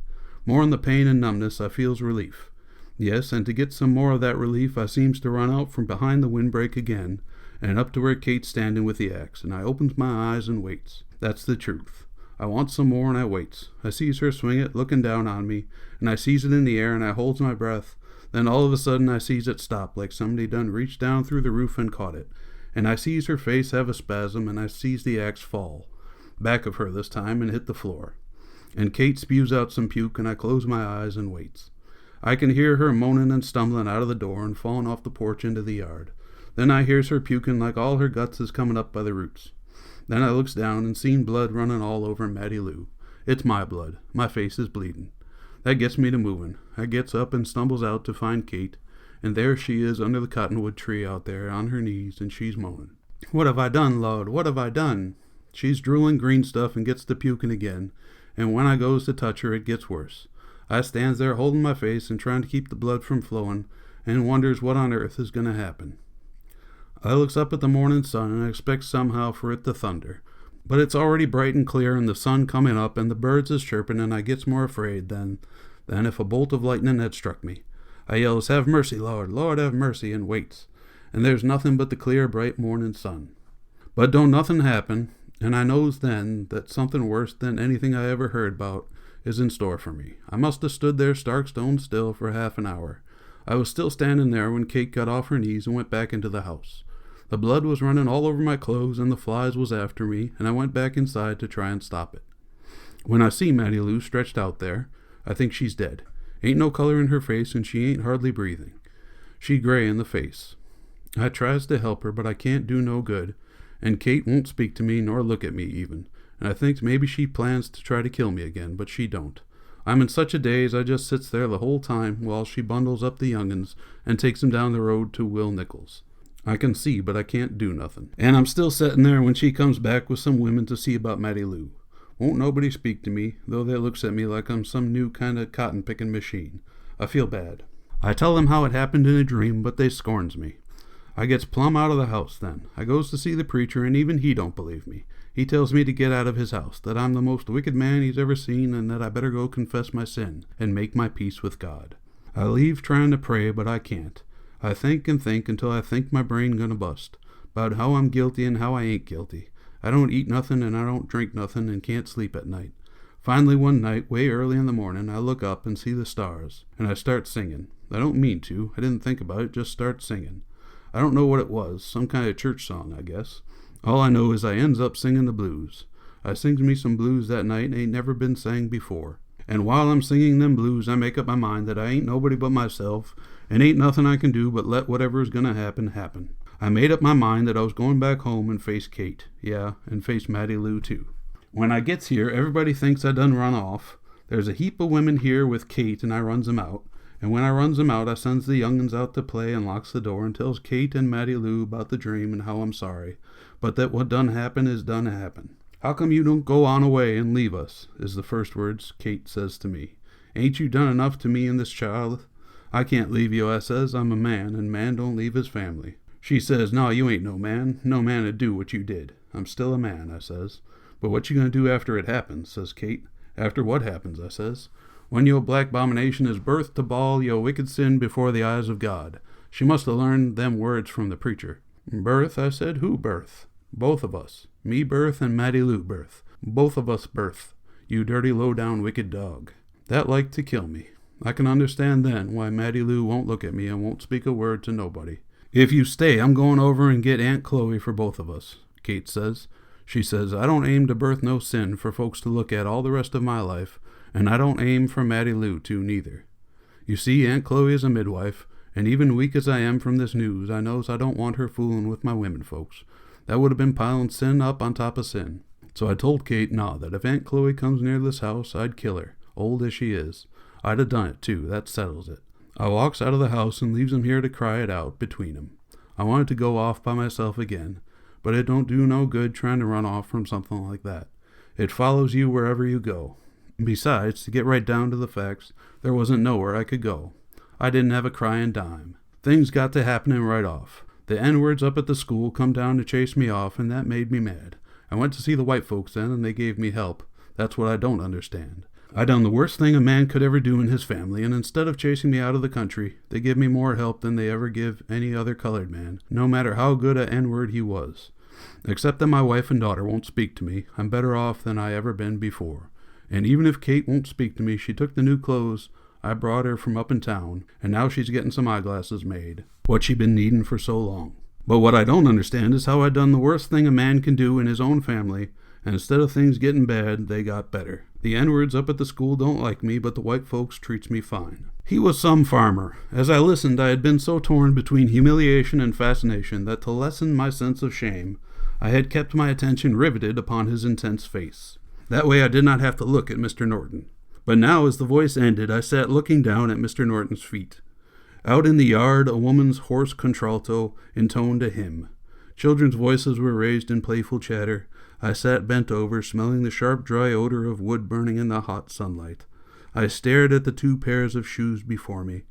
More than the pain and numbness, I feels relief. Yes, and to get some more of that relief, I seems to run out from behind the windbreak again, and up to where Kate's standing with the axe, and I opens my eyes and waits. That's the truth. I want some more, and I waits. I sees her swing it, looking down on me, and I sees it in the air, and I holds my breath. Then all of a sudden I sees it stop, like somebody done reached down through the roof and caught it. And I sees her face have a spasm, and I sees the axe fall, back of her this time, and hit the floor. And Kate spews out some puke, and I close my eyes and waits. I can hear her moaning and stumbling out of the door and falling off the porch into the yard. Then I hears her puking like all her guts is coming up by the roots. Then I looks down and seen blood running all over Mattie Lou. It's my blood. My face is bleeding. That gets me to moving. I gets up and stumbles out to find Kate, and there she is under the cottonwood tree out there on her knees, and she's moaning. "What have I done, Lord? What have I done?" She's drooling green stuff and gets to puking again, and when I goes to touch her, it gets worse. I stands there holding my face and trying to keep the blood from flowing, and wonders what on earth is going to happen. I looks up at the morning sun and I expect somehow for it to thunder. But it's already bright and clear and the sun coming up and the birds is chirping, and I gets more afraid than if a bolt of lightning had struck me. I yells, "Have mercy, Lord, Lord, have mercy," and waits. And there's nothing but the clear, bright morning sun. But don't nothing happen, and I knows then that something worse than anything I ever heard about is in store for me. I must have stood there stark stone still for half an hour. I was still standing there when Kate got off her knees and went back into the house. The blood was running all over my clothes and the flies was after me, and I went back inside to try and stop it. When I see Mattie Lou stretched out there, I think she's dead. Ain't no color in her face and she ain't hardly breathing. She gray in the face. I tries to help her, but I can't do no good, and Kate won't speak to me nor look at me even, and I think maybe she plans to try to kill me again, but she don't. I'm in such a daze I just sits there the whole time while she bundles up the young'uns and takes 'em down the road to Will Nichols. I can see, but I can't do nothing. And I'm still setting there when she comes back with some women to see about Mattie Lou. Won't nobody speak to me, though they looks at me like I'm some new kind of cotton-picking machine. I feel bad. I tell them how it happened in a dream, but they scorns me. I gets plumb out of the house then. I goes to see the preacher, and even he don't believe me. He tells me to get out of his house, that I'm the most wicked man he's ever seen, and that I better go confess my sin and make my peace with God. I leave trying to pray, but I can't. I think and think until I think my brain gonna bust, about how I'm guilty and how I ain't guilty. I don't eat nothing and I don't drink nothing and can't sleep at night. Finally one night, way early in the morning, I look up and see the stars, and I start singing. I don't mean to. I didn't think about it, just start singing. I don't know what it was, some kind of church song, I guess. All I know is I ends up singing the blues. I sings me some blues that night ain't never been sang before. And while I'm singing them blues, I make up my mind that I ain't nobody but myself, and ain't nothing I can do but let whatever is gonna happen, happen. I made up my mind that I was going back home and face Kate. Yeah, and face Mattie Lou too. When I gets here, everybody thinks I done run off. There's a heap of women here with Kate, and I runs 'em out. And when I runs 'em out, I sends the young'uns out to play and locks the door and tells Kate and Mattie Lou about the dream and how I'm sorry, but that what done happen is done happen. "How come you don't go on away and leave us?" is the first words Kate says to me. "Ain't you done enough to me and this child?" "I can't leave you," I says. "I'm a man, and man don't leave his family." She says, "No, you ain't no man. No man 'd do what you did." "I'm still a man," I says. "But what you gonna do after it happens?" says Kate. "After what happens?" I says. When yo' black abomination is birthed to ball yo' wicked sin before the eyes of God. She must have learned them words from the preacher. Birth, I said. Who birth? Both of us. Me birth and Mattie Lou birth. Both of us birth. You dirty low-down wicked dog. That like to kill me. I can understand then why Mattie Lou won't look at me and won't speak a word to nobody. If you stay, I'm going over and get Aunt Chloe for both of us, Kate says. She says, I don't aim to birth no sin for folks to look at all the rest of my life, and I don't aim for Mattie Lou to neither. You see, Aunt Chloe is a midwife, and even weak as I am from this news, I knows I don't want her fooling with my women folks. That would have been piling sin up on top of sin. So I told Kate, that if Aunt Chloe comes near this house, I'd kill her, old as she is. I'd have done it, too. That settles it. I walks out of the house and leaves him here to cry it out between 'em. I wanted to go off by myself again, but it don't do no good trying to run off from something like that. It follows you wherever you go. Besides, to get right down to the facts, there wasn't nowhere I could go. I didn't have a crying dime. Things got to happening right off. The N-words up at the school come down to chase me off, and that made me mad. I went to see the white folks then, and they gave me help. That's what I don't understand. I done the worst thing a man could ever do in his family, and instead of chasing me out of the country, they give me more help than they ever give any other colored man, no matter how good a N-word he was. Except that my wife and daughter won't speak to me, I'm better off than I ever been before. And even if Kate won't speak to me, she took the new clothes I brought her from up in town, and now she's getting some eyeglasses made, what she been needin' for so long. But what I don't understand is how I done the worst thing a man can do in his own family, and instead of things getting bad, they got better. The N-words up at the school don't like me, but the white folks treats me fine. He was some farmer. As I listened, I had been so torn between humiliation and fascination that to lessen my sense of shame, I had kept my attention riveted upon his intense face. That way I did not have to look at Mr. Norton. But now, as the voice ended, I sat looking down at Mr. Norton's feet. Out in the yard, a woman's hoarse contralto intoned a hymn. Children's voices were raised in playful chatter. I sat bent over, smelling the sharp, dry odor of wood burning in the hot sunlight. I stared at the 2 pairs of shoes before me.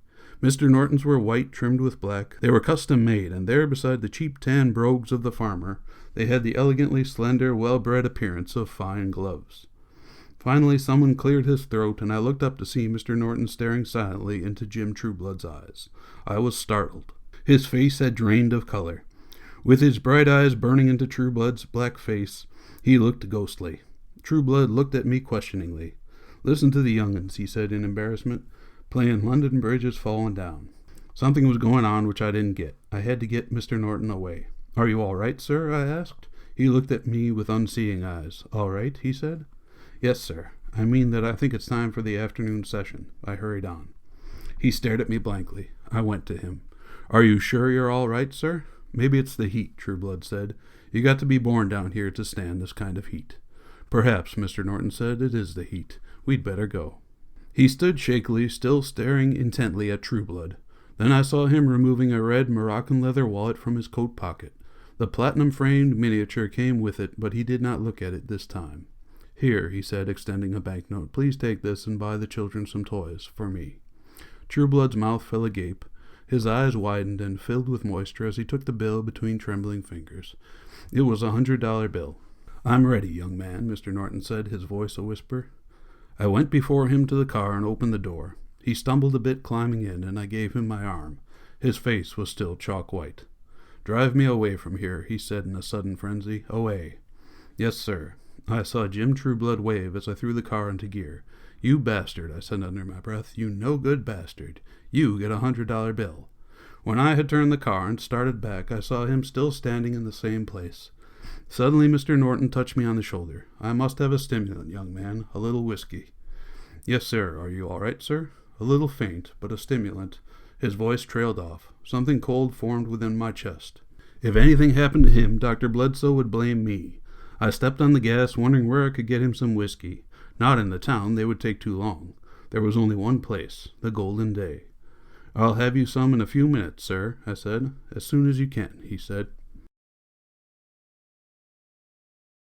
Mr. Norton's were white, trimmed with black. They were custom-made, and there, beside the cheap tan brogues of the farmer, they had the elegantly slender, well-bred appearance of fine gloves. Finally, someone cleared his throat, and I looked up to see Mr. Norton staring silently into Jim Trueblood's eyes. I was startled. His face had drained of color. With his bright eyes burning into Trueblood's black face, he looked ghostly. Trueblood looked at me questioningly. Listen to the young'uns, he said in embarrassment, playing London Bridge is falling down. Something was going on which I didn't get. I had to get Mr. Norton away. Are you all right, sir? I asked. He looked at me with unseeing eyes. All right, he said. Yes, sir. I mean that I think it's time for the afternoon session. I hurried on. He stared at me blankly. I went to him. Are you sure you're all right, sir? Maybe it's the heat, Trueblood said. You got to be born down here to stand this kind of heat. Perhaps, Mr. Norton said, it is the heat. We'd better go. He stood shakily, still staring intently at Trueblood. Then I saw him removing a red Moroccan leather wallet from his coat pocket. The platinum-framed miniature came with it, but he did not look at it this time. Here, he said, extending a banknote, please take this and buy the children some toys, for me. Trueblood's mouth fell agape. His eyes widened and filled with moisture as he took the bill between trembling fingers. It was a $100 bill. I'm ready, young man, Mr. Norton said, his voice a whisper. I went before him to the car and opened the door. He stumbled a bit climbing in, and I gave him my arm. His face was still chalk white. Drive me away from here, he said in a sudden frenzy. Away. Yes, sir. I saw Jim Trueblood wave as I threw the car into gear. You bastard, I said under my breath. You no-good bastard. You get a $100 bill. When I had turned the car and started back, I saw him still standing in the same place. Suddenly Mr. Norton touched me on the shoulder. I must have a stimulant, young man. A little whiskey. Yes, sir. Are you all right, sir? A little faint, but a stimulant. His voice trailed off. Something cold formed within my chest. If anything happened to him, Dr. Bledsoe would blame me. I stepped on the gas, wondering where I could get him some whiskey. Not in the town. They would take too long. There was only one place, the Golden Day. I'll have you some in a few minutes, sir, I said. As soon as you can, he said.